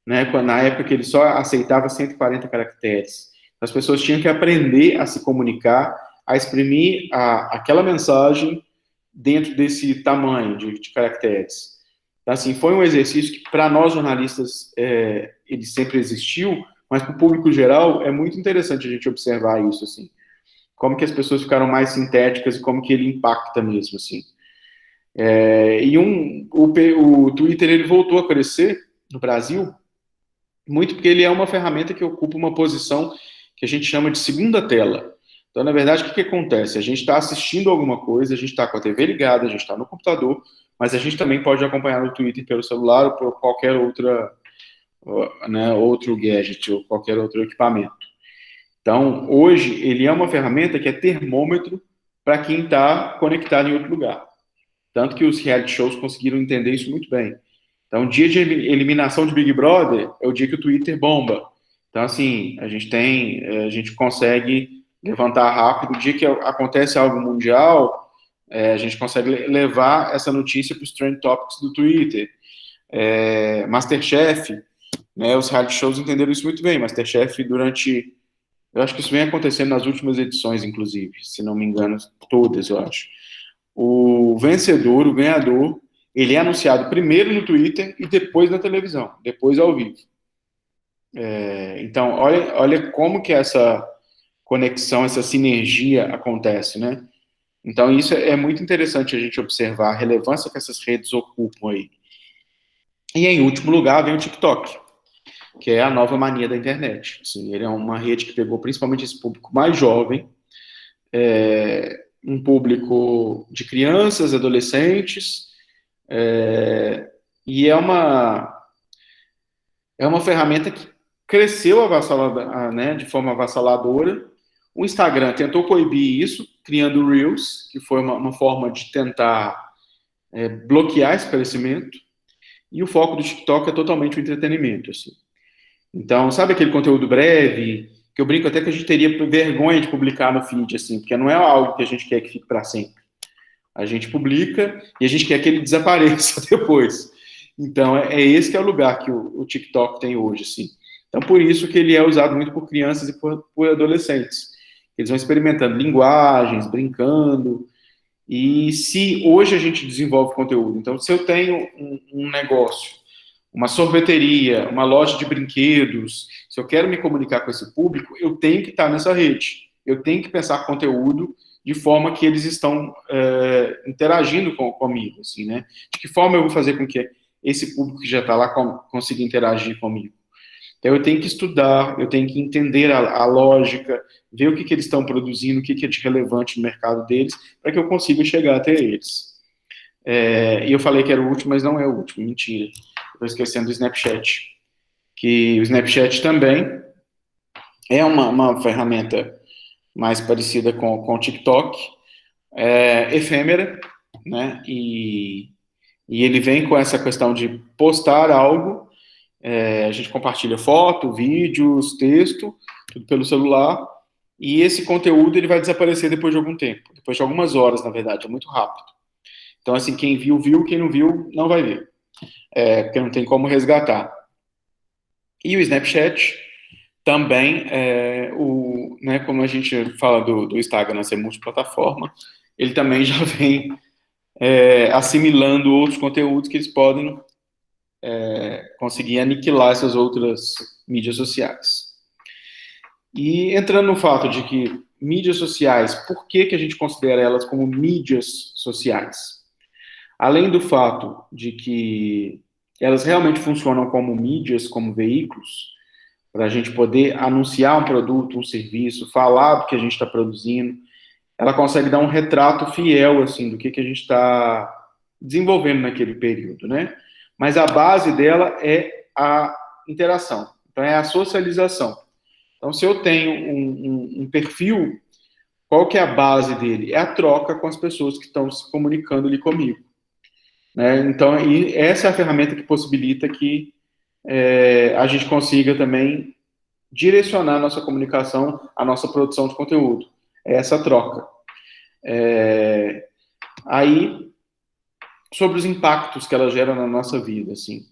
né, na época que ele só aceitava 140 caracteres. As pessoas tinham que aprender a se comunicar, a exprimir aquela mensagem dentro desse tamanho de caracteres. Então, assim, foi um exercício que, para nós jornalistas, ele sempre existiu, mas para o público geral é muito interessante a gente observar isso, assim, como que as pessoas ficaram mais sintéticas e como que ele impacta mesmo, assim. O Twitter, ele voltou a crescer no Brasil, muito porque ele é uma ferramenta que ocupa uma posição que a gente chama de segunda tela. Então, na verdade, o que acontece? A gente está assistindo alguma coisa, a gente está com a TV ligada, a gente está no computador, mas a gente também pode acompanhar no Twitter pelo celular ou por qualquer outro gadget ou qualquer outro equipamento. Então, hoje, ele é uma ferramenta que é termômetro para quem está conectado em outro lugar. Tanto que os reality shows conseguiram entender isso muito bem. Então, o dia de eliminação de Big Brother é o dia que o Twitter bomba. Então, assim, a gente consegue levantar rápido. O dia que acontece algo mundial, a gente consegue levar essa notícia para os trend topics do Twitter. Masterchef, né, os reality shows entenderam isso muito bem. Masterchef eu acho que isso vem acontecendo nas últimas edições, inclusive, se não me engano, todas, eu acho. O vencedor, o ganhador, ele é anunciado primeiro no Twitter e depois na televisão, depois ao vivo. Então, olha como que essa conexão, essa sinergia acontece, né? Então, isso é muito interessante a gente observar a relevância que essas redes ocupam aí. E, em último lugar, vem o TikTok, que é a nova mania da internet. Assim, ele é uma rede que pegou principalmente esse público mais jovem, um público de crianças, adolescentes, e é uma ferramenta que cresceu de forma avassaladora. O Instagram tentou coibir isso, criando Reels, que foi uma forma de tentar bloquear esse crescimento, e o foco do TikTok é totalmente o entretenimento, assim. Então, sabe aquele conteúdo breve, que eu brinco até que a gente teria vergonha de publicar no feed, assim, porque não é algo que a gente quer que fique para sempre. A gente publica e a gente quer que ele desapareça depois. Então, esse que é o lugar que o TikTok tem hoje, assim. Então, por isso que ele é usado muito por crianças e por adolescentes. Eles vão experimentando linguagens, brincando. E se hoje a gente desenvolve conteúdo, então, se eu tenho um negócio, uma sorveteria, uma loja de brinquedos, se eu quero me comunicar com esse público, eu tenho que estar nessa rede. Eu tenho que pensar conteúdo de forma que eles estão interagindo comigo, assim, né? De que forma eu vou fazer com que esse público que já está lá consiga interagir comigo? Então, eu tenho que estudar, eu tenho que entender a lógica, ver o que eles estão produzindo, o que é de relevante no mercado deles, para que eu consiga chegar até eles. E eu falei que era o último, mas não é o último, mentira. Estou esquecendo do Snapchat. Que o Snapchat também é uma ferramenta mais parecida com o TikTok, efêmera, né? E ele vem com essa questão de postar algo, a gente compartilha foto, vídeos, texto, tudo pelo celular, e esse conteúdo ele vai desaparecer depois de algum tempo, depois de algumas horas, na verdade, é muito rápido. Então, assim, quem viu, viu, quem não viu, não vai ver, porque não tem como resgatar. E o Snapchat também, né, como a gente fala do Instagram ser multiplataforma, ele também já vem assimilando outros conteúdos que eles podem conseguir aniquilar essas outras mídias sociais. E entrando no fato de que mídias sociais, por que a gente considera elas como mídias sociais? Além do fato de que elas realmente funcionam como mídias, como veículos, para a gente poder anunciar um produto, um serviço, falar do que a gente está produzindo, ela consegue dar um retrato fiel, assim, do que a gente está desenvolvendo naquele período, né? Mas a base dela é a interação, então é a socialização. Então, se eu tenho um perfil, qual que é a base dele? É a troca com as pessoas que estão se comunicando ali comigo. Né? Então, e essa é a ferramenta que possibilita que a gente consiga também direcionar a nossa comunicação, a nossa produção de conteúdo. É essa troca. Aí, sobre os impactos que ela gera na nossa vida, assim.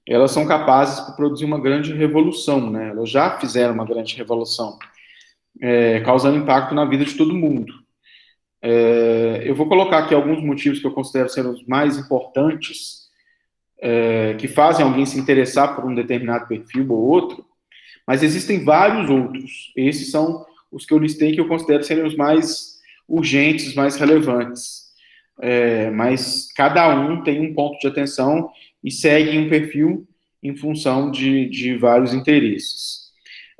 Elas são capazes de produzir uma grande revolução, né? Elas já fizeram uma grande revolução, causando impacto na vida de todo mundo. Eu vou colocar aqui alguns motivos que eu considero ser os mais importantes, que fazem alguém se interessar por um determinado perfil ou outro, mas existem vários outros. Esses são os que eu listei que eu considero serem os mais urgentes, mais relevantes. Mas cada um tem um ponto de atenção e segue um perfil em função de vários interesses.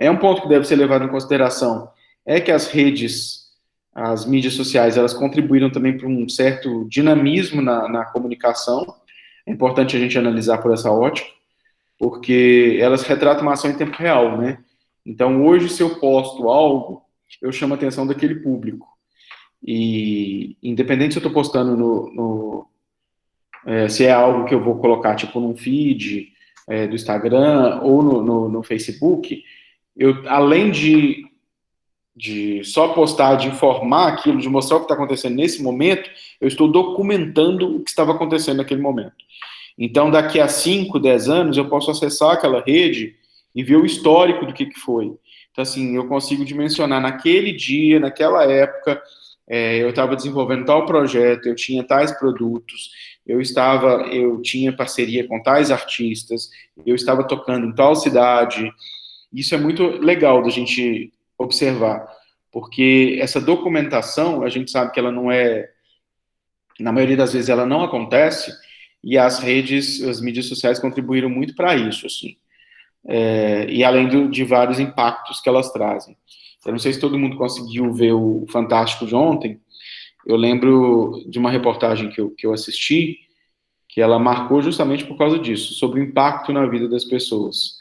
Um ponto que deve ser levado em consideração é que as redes, as mídias sociais, elas contribuíram também para um certo dinamismo na comunicação. É importante a gente analisar por essa ótica, porque elas retratam uma ação em tempo real, né? Então, hoje, se eu posto algo, eu chamo a atenção daquele público. E, independente se eu estou postando se é algo que eu vou colocar, tipo, num feed do Instagram ou no Facebook, além de só postar, de informar aquilo, de mostrar o que está acontecendo nesse momento, eu estou documentando o que estava acontecendo naquele momento. Então, daqui a 5, 10 anos, eu posso acessar aquela rede e ver o histórico do que foi. Então, assim, eu consigo dimensionar naquele dia, naquela época, eu estava desenvolvendo tal projeto, eu tinha tais produtos, eu tinha parceria com tais artistas, eu estava tocando em tal cidade. Isso é muito legal da gente observar, porque essa documentação, a gente sabe que ela não na maioria das vezes ela não acontece, e as redes, as mídias sociais contribuíram muito para isso, assim. E além de vários impactos que elas trazem. Eu não sei se todo mundo conseguiu ver o Fantástico de ontem. Eu lembro de uma reportagem que eu assisti, que ela marcou justamente por causa disso, sobre o impacto na vida das pessoas.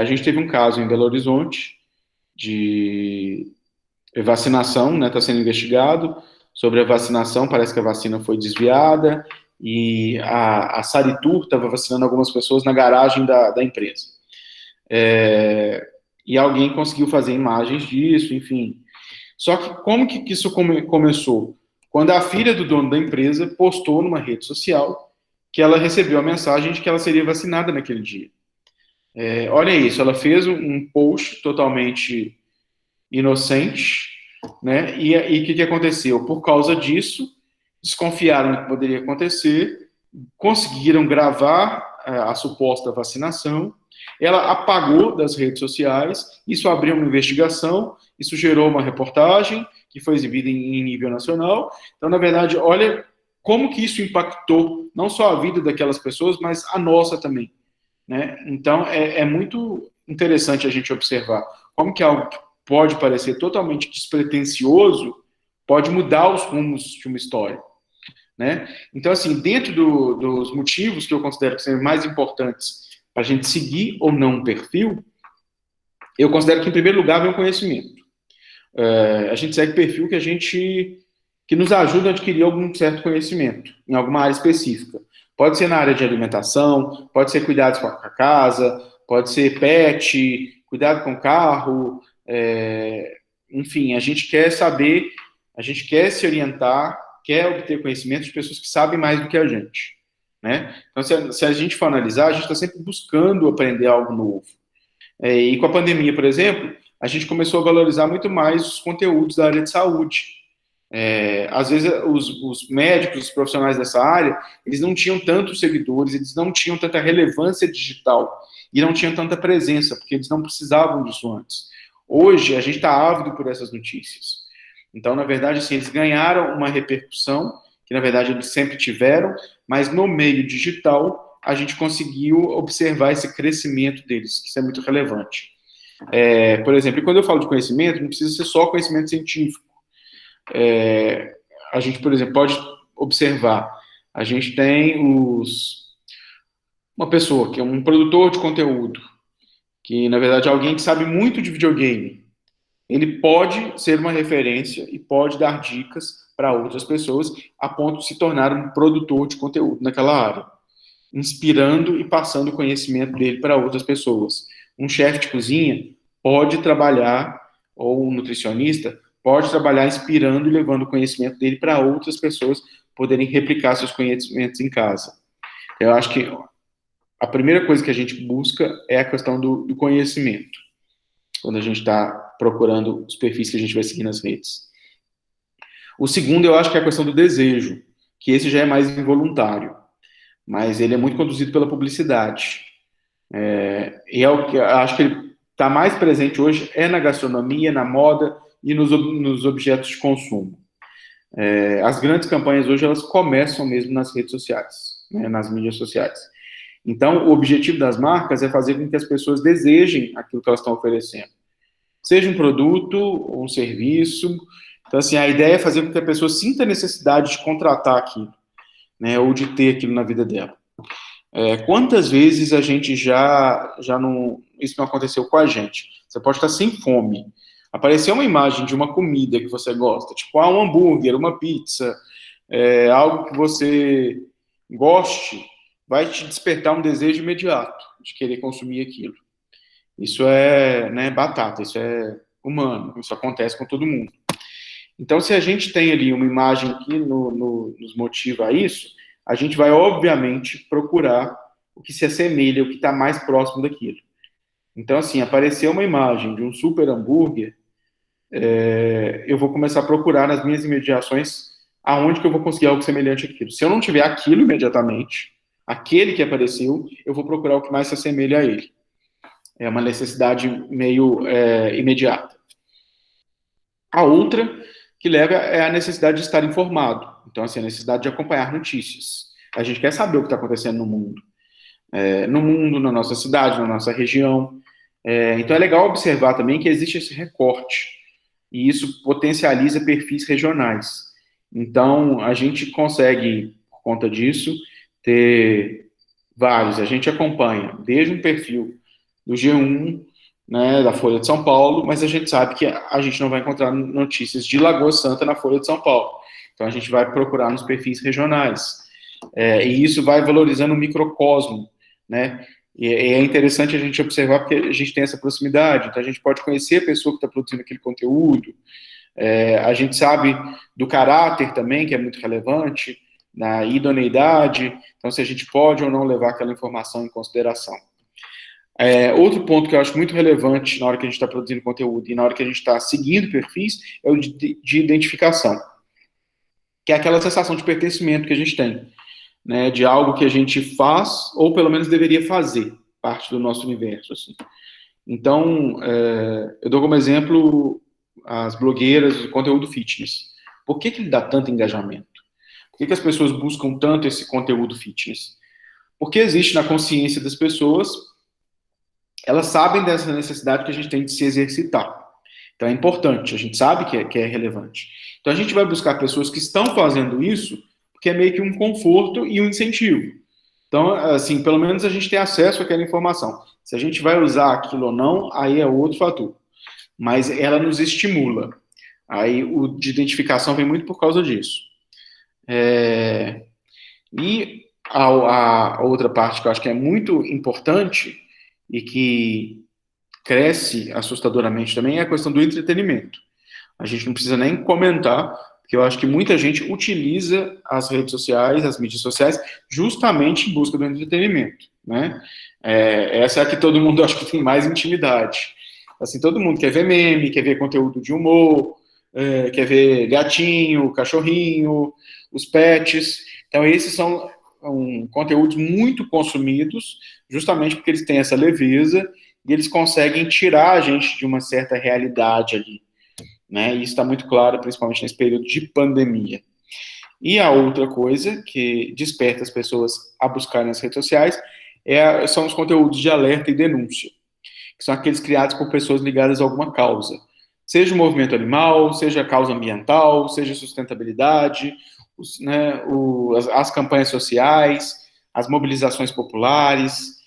A gente teve um caso em Belo Horizonte de vacinação, né, está sendo investigado sobre a vacinação, parece que a vacina foi desviada, e a Saritur estava vacinando algumas pessoas na garagem da empresa. E alguém conseguiu fazer imagens disso, enfim. Só que como que isso começou? Quando a filha do dono da empresa postou numa rede social que ela recebeu a mensagem de que ela seria vacinada naquele dia. Olha isso, ela fez um post totalmente inocente, né? E o que aconteceu? Por causa disso, desconfiaram do que poderia acontecer, conseguiram gravar a suposta vacinação, ela apagou das redes sociais, isso abriu uma investigação, isso gerou uma reportagem que foi exibida em nível nacional. Então, na verdade, olha como que isso impactou não só a vida daquelas pessoas, mas a nossa também. né? Então, é muito interessante a gente observar como que algo que pode parecer totalmente despretensioso pode mudar os rumos de uma história, né? Então, assim, dentro dos motivos que eu considero que são mais importantes para a gente seguir ou não um perfil, eu considero que, em primeiro lugar, vem o conhecimento. A gente segue perfil que nos ajuda a adquirir algum certo conhecimento em alguma área específica. Pode ser na área de alimentação, pode ser cuidados com a casa, pode ser pet, cuidado com o carro, enfim, a gente quer saber, a gente quer se orientar, quer obter conhecimento de pessoas que sabem mais do que a gente, né? Então, se a gente for analisar, a gente está sempre buscando aprender algo novo. E com a pandemia, por exemplo, a gente começou a valorizar muito mais os conteúdos da área de saúde. Às vezes, os médicos, os profissionais dessa área, eles não tinham tantos seguidores, eles não tinham tanta relevância digital e não tinham tanta presença, porque eles não precisavam disso antes. Hoje, a gente está ávido por essas notícias. Então, na verdade, assim, eles ganharam uma repercussão, que na verdade eles sempre tiveram, mas no meio digital, a gente conseguiu observar esse crescimento deles, que isso é muito relevante. Por exemplo, quando eu falo de conhecimento, não precisa ser só conhecimento científico. A gente, por exemplo, pode observar, a gente tem uma pessoa que é um produtor de conteúdo, que na verdade é alguém que sabe muito de videogame. Ele pode ser uma referência e pode dar dicas para outras pessoas a ponto de se tornar um produtor de conteúdo naquela área, inspirando e passando o conhecimento dele para outras pessoas. Um chefe de cozinha pode trabalhar, ou um nutricionista, pode trabalhar inspirando e levando o conhecimento dele para outras pessoas poderem replicar seus conhecimentos em casa. Eu acho que a primeira coisa que a gente busca é a questão do conhecimento, quando a gente está procurando os perfis que a gente vai seguir nas redes. O segundo, eu acho que é a questão do desejo, que esse já é mais involuntário, mas ele é muito conduzido pela publicidade. E é o que eu acho que ele está mais presente hoje é na gastronomia, na moda e nos objetos de consumo. As grandes campanhas hoje, elas começam mesmo nas redes sociais, né, nas mídias sociais. Então, o objetivo das marcas é fazer com que as pessoas desejem aquilo que elas estão oferecendo. Seja um produto ou um serviço. Então, assim, a ideia é fazer com que a pessoa sinta a necessidade de contratar aquilo, né, ou de ter aquilo na vida dela. Quantas vezes a gente já não... Isso não aconteceu com a gente. Você pode estar sem fome. Apareceu uma imagem de uma comida que você gosta, tipo um hambúrguer, uma pizza, algo que você goste, vai te despertar um desejo imediato de querer consumir aquilo. Isso é, né, batata, isso é humano, isso acontece com todo mundo. Então, se a gente tem ali uma imagem que nos motiva a isso, a gente vai, obviamente, procurar o que se assemelha, o que está mais próximo daquilo. Então, assim, apareceu uma imagem de um super hambúrguer, eu vou começar a procurar nas minhas imediações aonde que eu vou conseguir algo semelhante àquilo. Se eu não tiver aquilo imediatamente, aquele que apareceu, eu vou procurar o que mais se assemelha a ele. É uma necessidade meio imediata. A outra que leva é a necessidade de estar informado. Então, assim, a necessidade de acompanhar notícias. A gente quer saber o que está acontecendo no mundo. Na nossa cidade, na nossa região. Então, é legal observar também que existe esse recorte. E isso potencializa perfis regionais. Então, a gente consegue, por conta disso, ter vários. A gente acompanha desde um perfil do G1, né, da Folha de São Paulo, mas a gente sabe que a gente não vai encontrar notícias de Lagoa Santa na Folha de São Paulo. Então, a gente vai procurar nos perfis regionais. E isso vai valorizando o microcosmo, né? E é interessante a gente observar porque a gente tem essa proximidade, então a gente pode conhecer a pessoa que está produzindo aquele conteúdo, a gente sabe do caráter também, que é muito relevante, na idoneidade, então se a gente pode ou não levar aquela informação em consideração. Outro ponto que eu acho muito relevante na hora que a gente está produzindo conteúdo e na hora que a gente está seguindo perfis é o de identificação, que é aquela sensação de pertencimento que a gente tem, né, de algo que a gente faz, ou pelo menos deveria fazer, parte do nosso universo, assim. Então, eu dou como exemplo as blogueiras do conteúdo fitness. Por que ele dá tanto engajamento? Por que as pessoas buscam tanto esse conteúdo fitness? porque existe na consciência das pessoas, elas sabem dessa necessidade que a gente tem de se exercitar. Então é importante, a gente sabe que é relevante. Então a gente vai buscar pessoas que estão fazendo isso, porque é meio que um conforto e um incentivo. Então, assim, pelo menos a gente tem acesso àquela informação. Se a gente vai usar aquilo ou não, aí é outro fator. Mas ela nos estimula. Aí o de identificação vem muito por causa disso. E a outra parte que eu acho que é muito importante e que cresce assustadoramente também é a questão do entretenimento. A gente não precisa nem comentar, porque eu acho que muita gente utiliza as redes sociais, as mídias sociais, justamente em busca do entretenimento, né? Essa é a que todo mundo acho que tem mais intimidade. Assim, todo mundo quer ver meme, quer ver conteúdo de humor, quer ver gatinho, cachorrinho, os pets. Então, esses são conteúdos muito consumidos, justamente porque eles têm essa leveza e eles conseguem tirar a gente de uma certa realidade ali, né? E isso está muito claro, principalmente nesse período de pandemia. E a outra coisa que desperta as pessoas a buscarem nas redes sociais são os conteúdos de alerta e denúncia, que são aqueles criados por pessoas ligadas a alguma causa, seja o movimento animal, seja a causa ambiental, seja a sustentabilidade, as campanhas sociais, as mobilizações populares,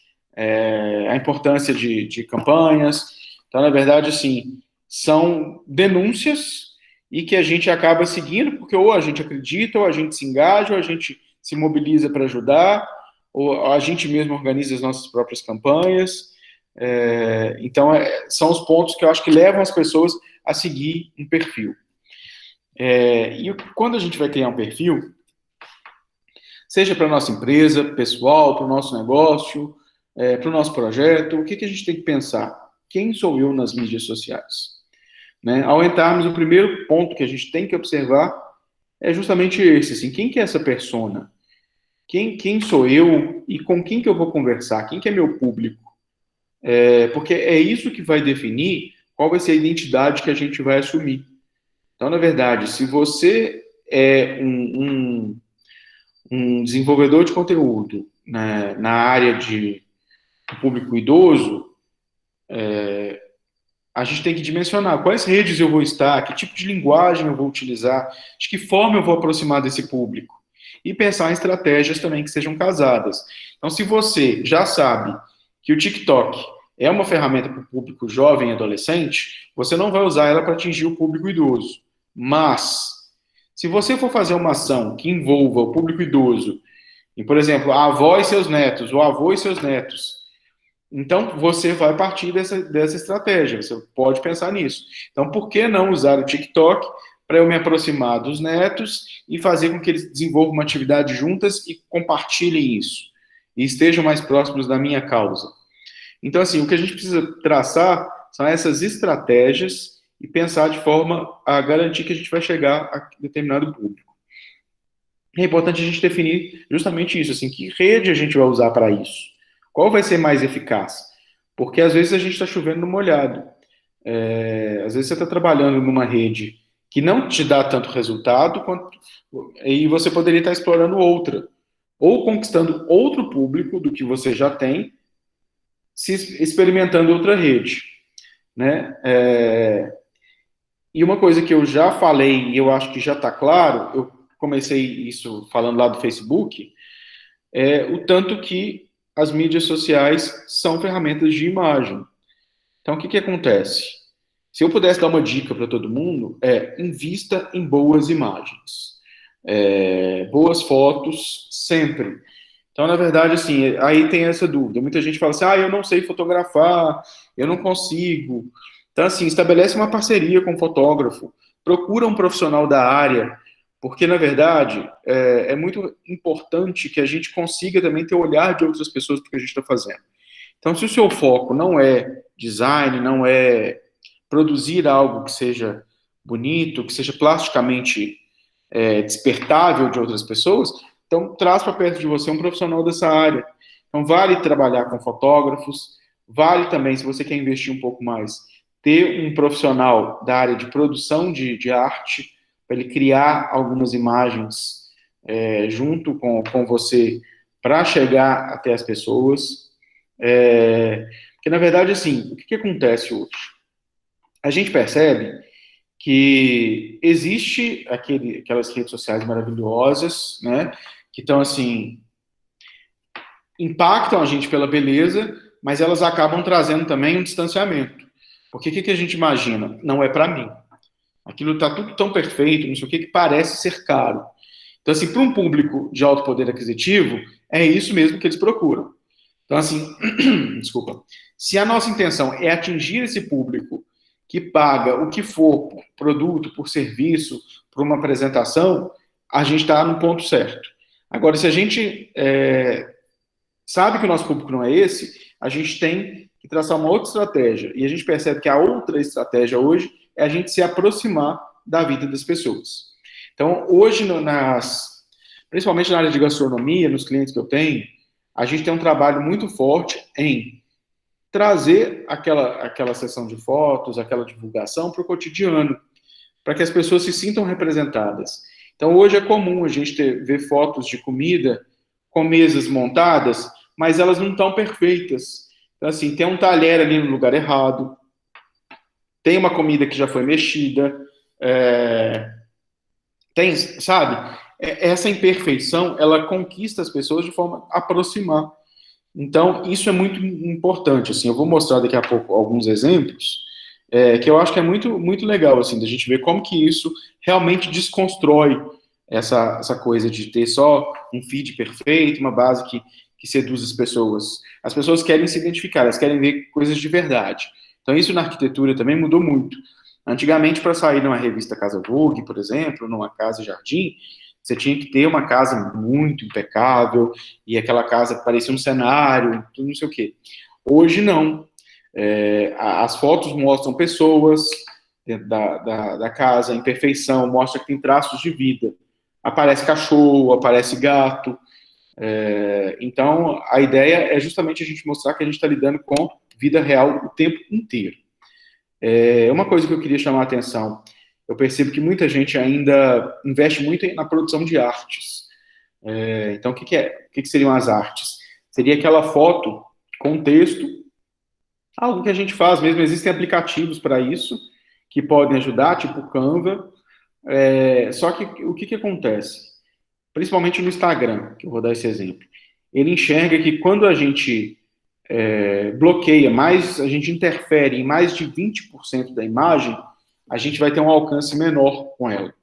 a importância de campanhas. Então, na verdade, assim, são denúncias e que a gente acaba seguindo, porque ou a gente acredita, ou a gente se engaja, ou a gente se mobiliza para ajudar, ou a gente mesmo organiza as nossas próprias campanhas. Então, são os pontos que eu acho que levam as pessoas a seguir um perfil. E quando a gente vai criar um perfil, seja para a nossa empresa, pessoal, para o nosso negócio, para o nosso projeto, o que a gente tem que pensar? Quem sou eu nas mídias sociais? Né? Ao entrarmos, o primeiro ponto que a gente tem que observar é justamente esse, assim, quem que é essa persona? Quem sou eu e com quem que eu vou conversar? Quem que é meu público? Porque é isso que vai definir qual vai ser a identidade que a gente vai assumir. Então, na verdade, se você é um desenvolvedor de conteúdo, né, na área de público idoso, a gente tem que dimensionar quais redes eu vou estar, que tipo de linguagem eu vou utilizar, de que forma eu vou aproximar desse público. E pensar em estratégias também que sejam casadas. Então, se você já sabe que o TikTok é uma ferramenta para o público jovem e adolescente, você não vai usar ela para atingir o público idoso. Mas, se você for fazer uma ação que envolva o público idoso, e, por exemplo, a avó e seus netos, o avô e seus netos, então você vai partir dessa estratégia, você pode pensar nisso. Então, por que não usar o TikTok para eu me aproximar dos netos e fazer com que eles desenvolvam uma atividade juntas e compartilhem isso, e estejam mais próximos da minha causa? Então, assim, o que a gente precisa traçar são essas estratégias e pensar de forma a garantir que a gente vai chegar a determinado público. É importante a gente definir justamente isso, assim, que rede a gente vai usar para isso? Qual vai ser mais eficaz? Porque às vezes a gente está chovendo no molhado. Às vezes você está trabalhando numa rede que não te dá tanto resultado, e você poderia estar explorando outra, ou conquistando outro público do que você já tem, experimentando outra rede, né? E uma coisa que eu já falei, e eu acho que já está claro, eu comecei isso falando lá do Facebook, o tanto que as mídias sociais são ferramentas de imagem. Então, o que acontece? Se eu pudesse dar uma dica para todo mundo, invista em boas imagens. Boas fotos, sempre. Então, na verdade, assim, aí tem essa dúvida. Muita gente fala assim, eu não sei fotografar, eu não consigo. Então, assim, estabelece uma parceria com um fotógrafo, procura um profissional da área, porque, na verdade, é muito importante que a gente consiga também ter o olhar de outras pessoas para o que a gente está fazendo. Então, se o seu foco não é design, não é produzir algo que seja bonito, que seja plasticamente despertável de outras pessoas, então traz para perto de você um profissional dessa área. Então, vale trabalhar com fotógrafos, vale também, se você quer investir um pouco mais, ter um profissional da área de produção de arte, para ele criar algumas imagens junto com você, para chegar até as pessoas. Porque, na verdade, assim, o que acontece hoje? A gente percebe que existe aquelas redes sociais maravilhosas, né, que estão, assim, impactam a gente pela beleza, mas elas acabam trazendo também um distanciamento. Porque o que a gente imagina? Não é para mim. Aquilo está tudo tão perfeito, não sei o que parece ser caro. Então, assim, para um público de alto poder aquisitivo, é isso mesmo que eles procuram. Então, assim, desculpa. Se a nossa intenção é atingir esse público que paga o que for por produto, por serviço, por uma apresentação, a gente está no ponto certo. Agora, se a gente sabe que o nosso público não é esse, a gente tem que traçar uma outra estratégia. E a gente percebe que a outra estratégia hoje é a gente se aproximar da vida das pessoas. Então, hoje, principalmente na área de gastronomia, nos clientes que eu tenho, a gente tem um trabalho muito forte em trazer aquela sessão de fotos, aquela divulgação para o cotidiano, para que as pessoas se sintam representadas. Então, hoje é comum a gente ver fotos de comida com mesas montadas, mas elas não estão perfeitas. Então, assim, tem um talher ali no lugar errado, tem uma comida que já foi mexida, sabe? Essa imperfeição, ela conquista as pessoas de forma a aproximar. Então, isso é muito importante, assim, eu vou mostrar daqui a pouco alguns exemplos, que eu acho que é muito, muito legal, assim, da gente ver como que isso realmente desconstrói essa coisa de ter só um feed perfeito, uma base que seduz as pessoas. As pessoas querem se identificar, elas querem ver coisas de verdade. Então, isso na arquitetura também mudou muito. Antigamente, para sair numa revista Casa Vogue, por exemplo, numa Casa Jardim, você tinha que ter uma casa muito impecável, e aquela casa parecia um cenário, tudo não sei o quê. Hoje, não. As fotos mostram pessoas dentro da casa, a imperfeição, mostra que tem traços de vida. Aparece cachorro, aparece gato. Então, a ideia é justamente a gente mostrar que a gente está lidando com vida real o tempo inteiro. Uma coisa que eu queria chamar a atenção, eu percebo que muita gente ainda investe muito na produção de artes. Então, o que seriam as artes? Seria aquela foto com texto, algo que a gente faz mesmo, existem aplicativos para isso, que podem ajudar, tipo o Canva. Só que o que acontece? Principalmente no Instagram, que eu vou dar esse exemplo. Ele enxerga que quando a gente bloqueia mais, a gente interfere em mais de 20% da imagem, a gente vai ter um alcance menor com ela.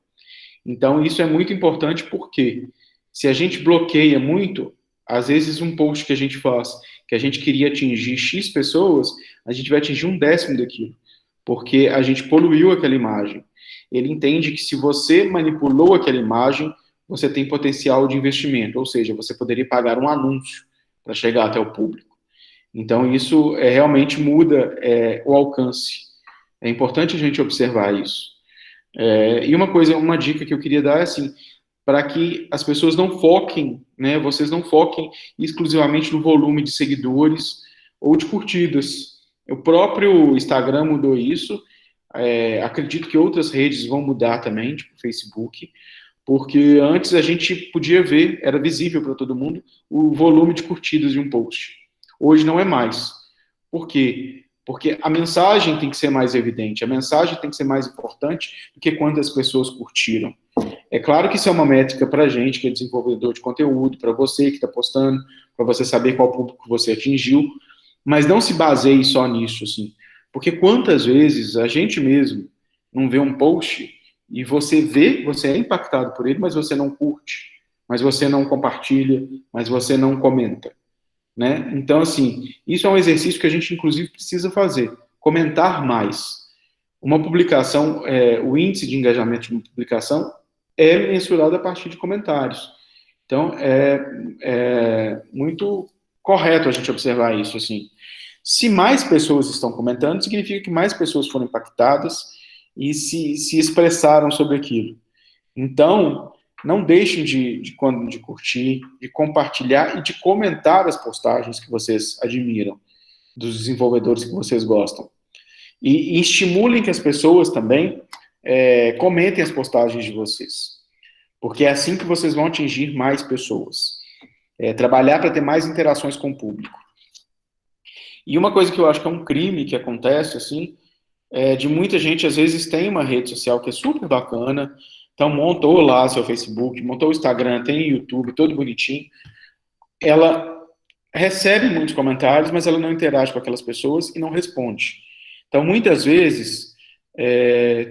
Então, isso é muito importante porque se a gente bloqueia muito, às vezes um post que a gente faz, que a gente queria atingir X pessoas, a gente vai atingir 1/10 daquilo, porque a gente poluiu aquela imagem. Ele entende que se você manipulou aquela imagem, você tem potencial de investimento, ou seja, você poderia pagar um anúncio para chegar até o público. Então, isso realmente muda o alcance. É importante a gente observar isso. E uma dica que eu queria dar é assim, para que as pessoas não foquem, né, vocês não foquem exclusivamente no volume de seguidores ou de curtidas. O próprio Instagram mudou isso, acredito que outras redes vão mudar também, tipo o Facebook, porque antes a gente podia ver, era visível para todo mundo, o volume de curtidas de um post. Hoje não é mais. Por quê? Porque a mensagem tem que ser mais evidente, a mensagem tem que ser mais importante do que quantas pessoas curtiram. É claro que isso é uma métrica para a gente, que é desenvolvedor de conteúdo, para você que está postando, para você saber qual público você atingiu, mas não se baseie só nisso, assim. Porque quantas vezes a gente mesmo não vê um post e você vê, você é impactado por ele, mas você não curte, mas você não compartilha, mas você não comenta. Né? Então, assim, isso é um exercício que a gente, inclusive, precisa fazer. Comentar mais. Uma publicação, o índice de engajamento de uma publicação é mensurado a partir de comentários. Então, é muito correto a gente observar isso, assim. Se mais pessoas estão comentando, significa que mais pessoas foram impactadas e se expressaram sobre aquilo. Então, não deixem de curtir, de compartilhar e de comentar as postagens que vocês admiram, dos desenvolvedores que vocês gostam. E estimulem que as pessoas também comentem as postagens de vocês. Porque é assim que vocês vão atingir mais pessoas. trabalhar para ter mais interações com o público. E uma coisa que eu acho que é um crime que acontece, assim, de muita gente, às vezes, tem uma rede social que é super bacana, então montou lá seu Facebook, montou o Instagram, tem YouTube, todo bonitinho. Ela recebe muitos comentários, mas ela não interage com aquelas pessoas e não responde. Então, muitas vezes,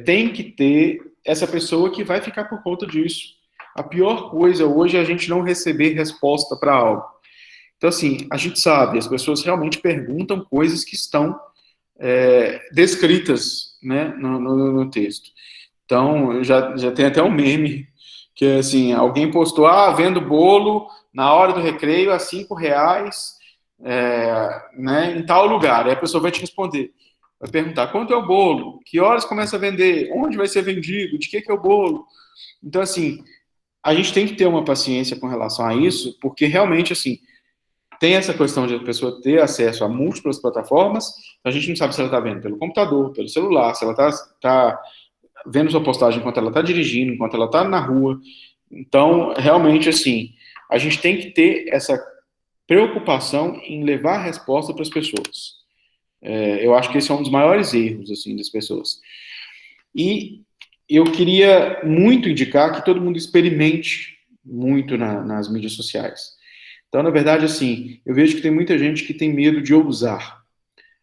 tem que ter essa pessoa que vai ficar por conta disso. A pior coisa hoje é a gente não receber resposta para algo. Então, assim, a gente sabe, as pessoas realmente perguntam coisas que estão descritas, né, no texto. Então, já tem até um meme que é assim, alguém postou, vendo bolo na hora do recreio a R$ 5, né, em tal lugar. Aí a pessoa vai te responder, vai perguntar, quanto é o bolo? Que horas começa a vender? Onde vai ser vendido? De que é o bolo? Então, assim, a gente tem que ter uma paciência com relação a isso, porque realmente, assim, tem essa questão de a pessoa ter acesso a múltiplas plataformas, a gente não sabe se ela está vendo pelo computador, pelo celular, se ela está vendo sua postagem enquanto ela está dirigindo, enquanto ela está na rua. Então, realmente, assim, a gente tem que ter essa preocupação em levar a resposta para as pessoas. Eu acho que esse é um dos maiores erros, assim, das pessoas. E eu queria muito indicar que todo mundo experimente muito nas mídias sociais. Então, na verdade, assim, eu vejo que tem muita gente que tem medo de ousar.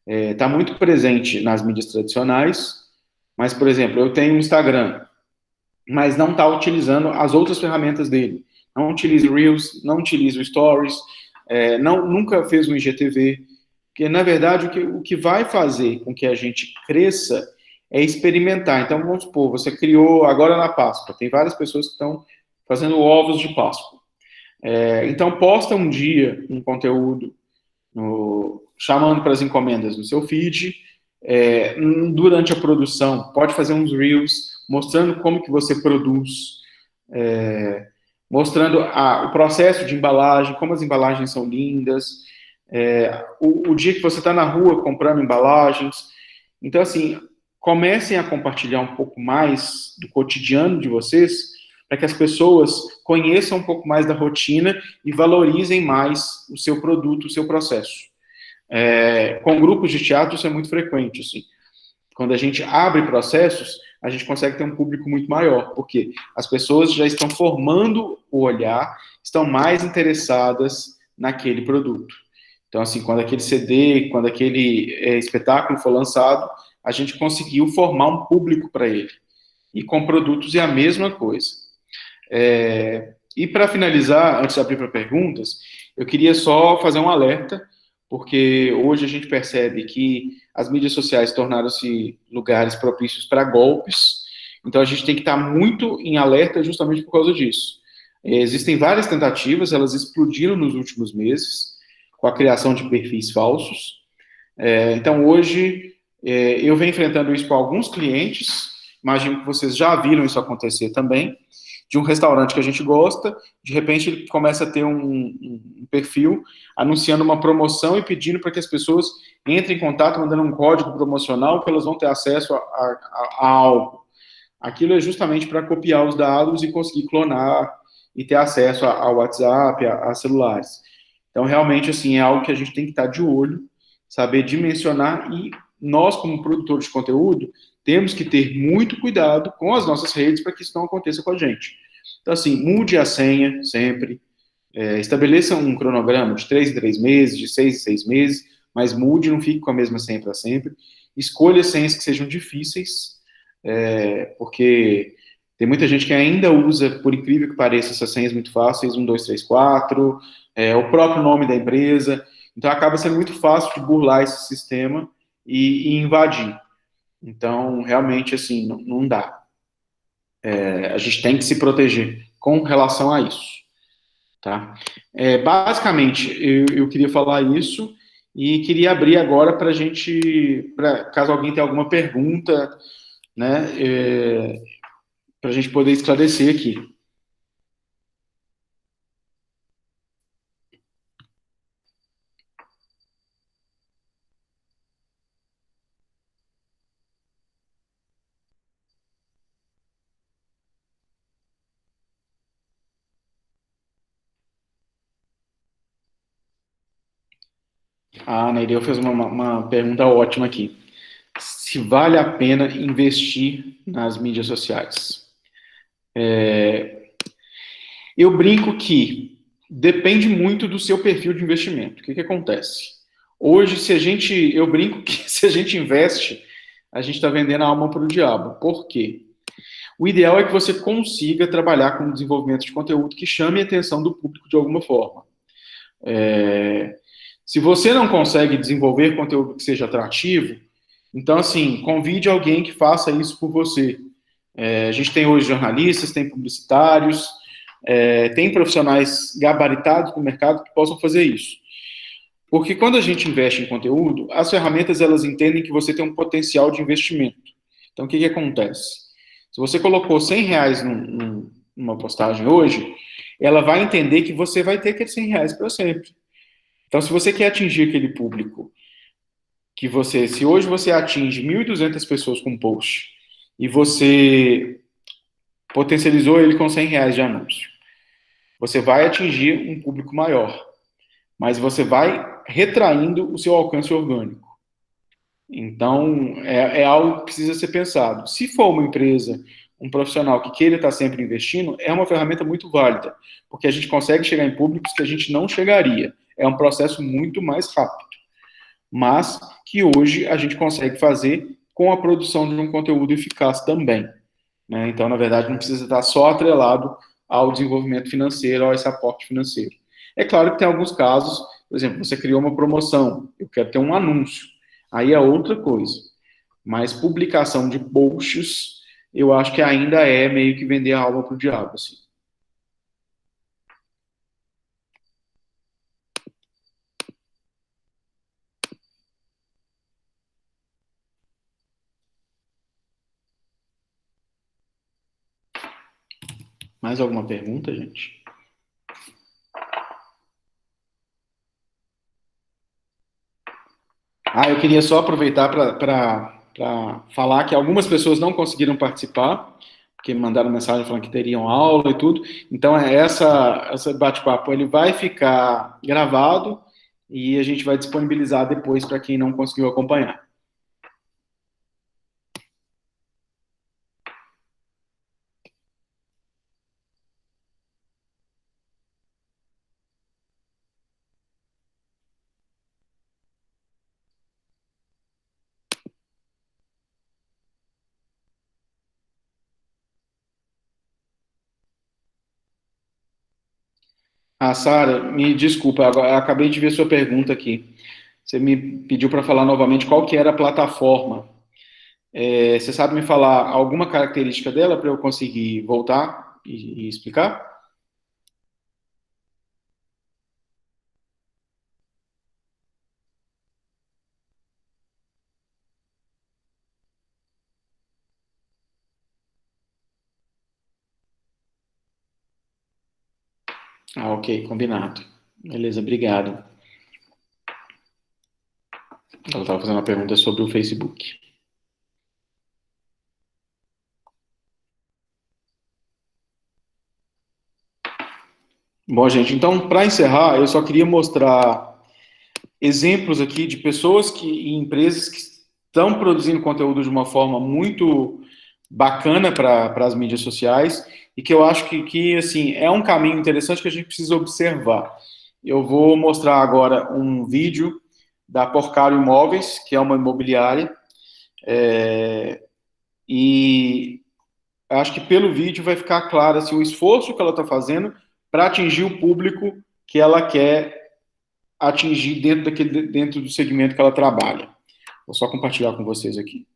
Está muito presente nas mídias tradicionais, mas, por exemplo, eu tenho um Instagram, mas não está utilizando as outras ferramentas dele. Não utiliza o Reels, não utiliza o Stories, nunca fez um IGTV, porque, na verdade, o que vai fazer com que a gente cresça é experimentar. Então, vamos supor, você criou agora na Páscoa, tem várias pessoas que estão fazendo ovos de Páscoa. Então, posta um dia um conteúdo chamando para as encomendas no seu feed, durante a produção, pode fazer uns reels mostrando como que você produz, mostrando o processo de embalagem, como as embalagens são lindas, o dia que você está na rua comprando embalagens. Então, assim, comecem a compartilhar um pouco mais do cotidiano de vocês, para que as pessoas conheçam um pouco mais da rotina e valorizem mais o seu produto, o seu processo. Com grupos de teatro isso é muito frequente, assim. Quando a gente abre processos, a gente consegue ter um público muito maior, porque as pessoas já estão formando o olhar, estão mais interessadas naquele produto. Então, assim, quando aquele CD, quando aquele espetáculo for lançado, a gente conseguiu formar um público para ele. E com produtos é a mesma coisa. E para finalizar, antes de abrir para perguntas, eu queria só fazer um alerta, porque hoje a gente percebe que as mídias sociais tornaram-se lugares propícios para golpes, então a gente tem que estar muito em alerta justamente por causa disso. Existem várias tentativas, elas explodiram nos últimos meses, com a criação de perfis falsos. Então hoje eu venho enfrentando isso com alguns clientes, imagino que vocês já viram isso acontecer também, de um restaurante que a gente gosta, de repente ele começa a ter um perfil anunciando uma promoção e pedindo para que as pessoas entrem em contato, mandando um código promocional que elas vão ter acesso a algo. Aquilo é justamente para copiar os dados e conseguir clonar e ter acesso ao WhatsApp, a celulares. Então, realmente, assim, é algo que a gente tem que estar de olho, saber dimensionar, e nós, como produtores de conteúdo, temos que ter muito cuidado com as nossas redes para que isso não aconteça com a gente. Então, assim, mude a senha sempre, estabeleça um cronograma de 3 em 3 meses, de 6 em 6 meses, mas mude, não fique com a mesma senha para sempre. Escolha senhas que sejam difíceis, porque tem muita gente que ainda usa, por incrível que pareça, essas senhas muito fáceis, 1, 2, 3, 4, o próprio nome da empresa. Então, acaba sendo muito fácil de burlar esse sistema e invadir. Então, realmente, assim, não dá. A gente tem que se proteger com relação a isso, tá? Basicamente, eu queria falar isso e queria abrir agora para a gente, caso alguém tenha alguma pergunta, né, para a gente poder esclarecer aqui. A Neireu fez uma pergunta ótima aqui. Se vale a pena investir nas mídias sociais? Eu brinco que depende muito do seu perfil de investimento. O que acontece? Hoje, eu brinco que se a gente investe, a gente está vendendo a alma para o diabo. Por quê? O ideal é que você consiga trabalhar com desenvolvimento de conteúdo que chame a atenção do público de alguma forma. Se você não consegue desenvolver conteúdo que seja atrativo, então, assim, convide alguém que faça isso por você. A gente tem hoje jornalistas, tem publicitários, tem profissionais gabaritados no mercado que possam fazer isso. Porque quando a gente investe em conteúdo, as ferramentas, elas entendem que você tem um potencial de investimento. Então, o que acontece? Se você colocou R$100 numa postagem hoje, ela vai entender que você vai ter aqueles R$100 para sempre. Então, se você quer atingir aquele público, se hoje você atinge 1.200 pessoas com um post, e você potencializou ele com R$100 de anúncio, você vai atingir um público maior, mas você vai retraindo o seu alcance orgânico. Então, é algo que precisa ser pensado. Se for uma empresa, um profissional que queira estar sempre investindo, é uma ferramenta muito válida, porque a gente consegue chegar em públicos que a gente não chegaria. É um processo muito mais rápido, mas que hoje a gente consegue fazer com a produção de um conteúdo eficaz também. Né? Então, na verdade, não precisa estar só atrelado ao desenvolvimento financeiro, a esse aporte financeiro. É claro que tem alguns casos, por exemplo, você criou uma promoção, eu quero ter um anúncio, aí é outra coisa. Mas publicação de posts, eu acho que ainda é meio que vender a alma para o diabo, assim. Mais alguma pergunta, gente? Eu queria só aproveitar para falar que algumas pessoas não conseguiram participar, porque me mandaram mensagem falando que teriam aula e tudo. Então, essa bate-papo ele vai ficar gravado e a gente vai disponibilizar depois para quem não conseguiu acompanhar. Sara, me desculpa, agora, acabei de ver sua pergunta aqui. Você me pediu para falar novamente qual que era a plataforma. Você sabe me falar alguma característica dela para eu conseguir voltar e explicar? Ok, combinado. Beleza, obrigado. Ela estava fazendo uma pergunta sobre o Facebook. Bom, gente, então, para encerrar, eu só queria mostrar exemplos aqui de pessoas e empresas que estão produzindo conteúdo de uma forma muito bacana para as mídias sociais e que eu acho que assim, é um caminho interessante que a gente precisa observar. Eu vou mostrar agora um vídeo da Porcaro Imóveis, que é uma imobiliária, e acho que pelo vídeo vai ficar claro assim, o esforço que ela está fazendo para atingir o público que ela quer atingir dentro do segmento que ela trabalha. Vou só compartilhar com vocês aqui.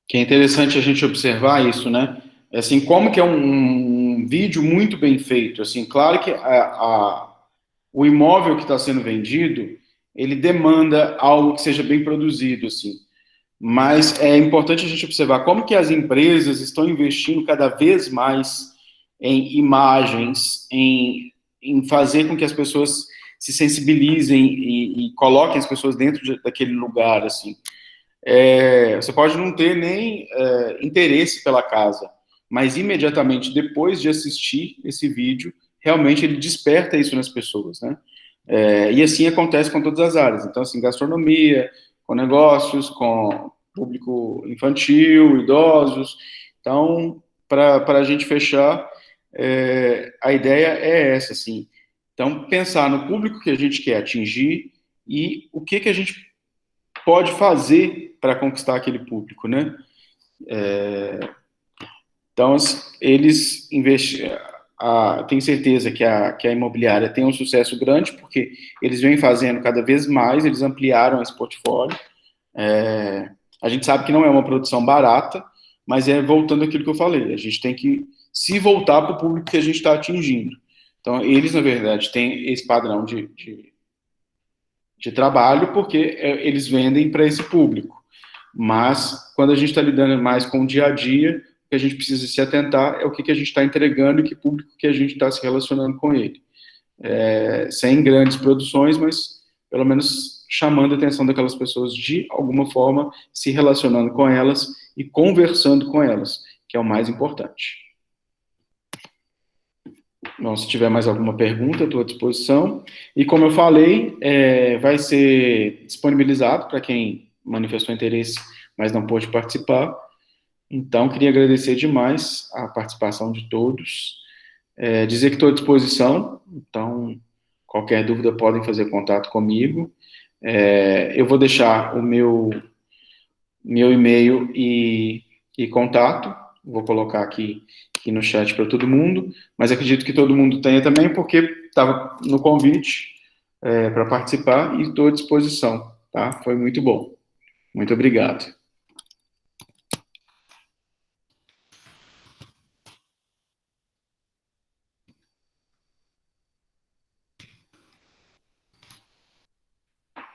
Que é interessante a gente observar isso, né? Assim, como que é um vídeo muito bem feito. Assim, claro que o imóvel que está sendo vendido, ele demanda algo que seja bem produzido, assim. Mas é importante a gente observar como que as empresas estão investindo cada vez mais em imagens, em fazer com que as pessoas se sensibilizem e coloquem as pessoas dentro daquele lugar, assim. Você pode não ter nem interesse pela casa, mas imediatamente depois de assistir esse vídeo, realmente ele desperta isso nas pessoas, né? E assim acontece com todas as áreas. Então, assim, gastronomia, com negócios, com público infantil, idosos. Então, para a gente fechar, a ideia é essa, assim. Então, pensar no público que a gente quer atingir e o que a gente pode fazer para conquistar aquele público, né? Então, eles investem. Tenho certeza que a imobiliária tem um sucesso grande, porque eles vêm fazendo cada vez mais, eles ampliaram esse portfólio. A gente sabe que não é uma produção barata, mas voltando àquilo que eu falei, a gente tem que se voltar para o público que a gente está atingindo. Então, eles, na verdade, têm esse padrão de trabalho, porque eles vendem para esse público. Mas, quando a gente está lidando mais com o dia a dia, o que a gente precisa se atentar é o que a gente está entregando e que público que a gente está se relacionando com ele. Sem grandes produções, mas pelo menos chamando a atenção daquelas pessoas de alguma forma, se relacionando com elas e conversando com elas, que é o mais importante. Bom, se tiver mais alguma pergunta, estou à disposição. E como eu falei, vai ser disponibilizado para quem manifestou interesse, mas não pôde participar. Então, queria agradecer demais a participação de todos. Dizer que estou à disposição, então, qualquer dúvida podem fazer contato comigo. Eu vou deixar o meu e-mail e contato, vou colocar aqui no chat para todo mundo, mas acredito que todo mundo tenha também, porque estava no convite para participar e estou à disposição, tá? Foi muito bom. Muito obrigado.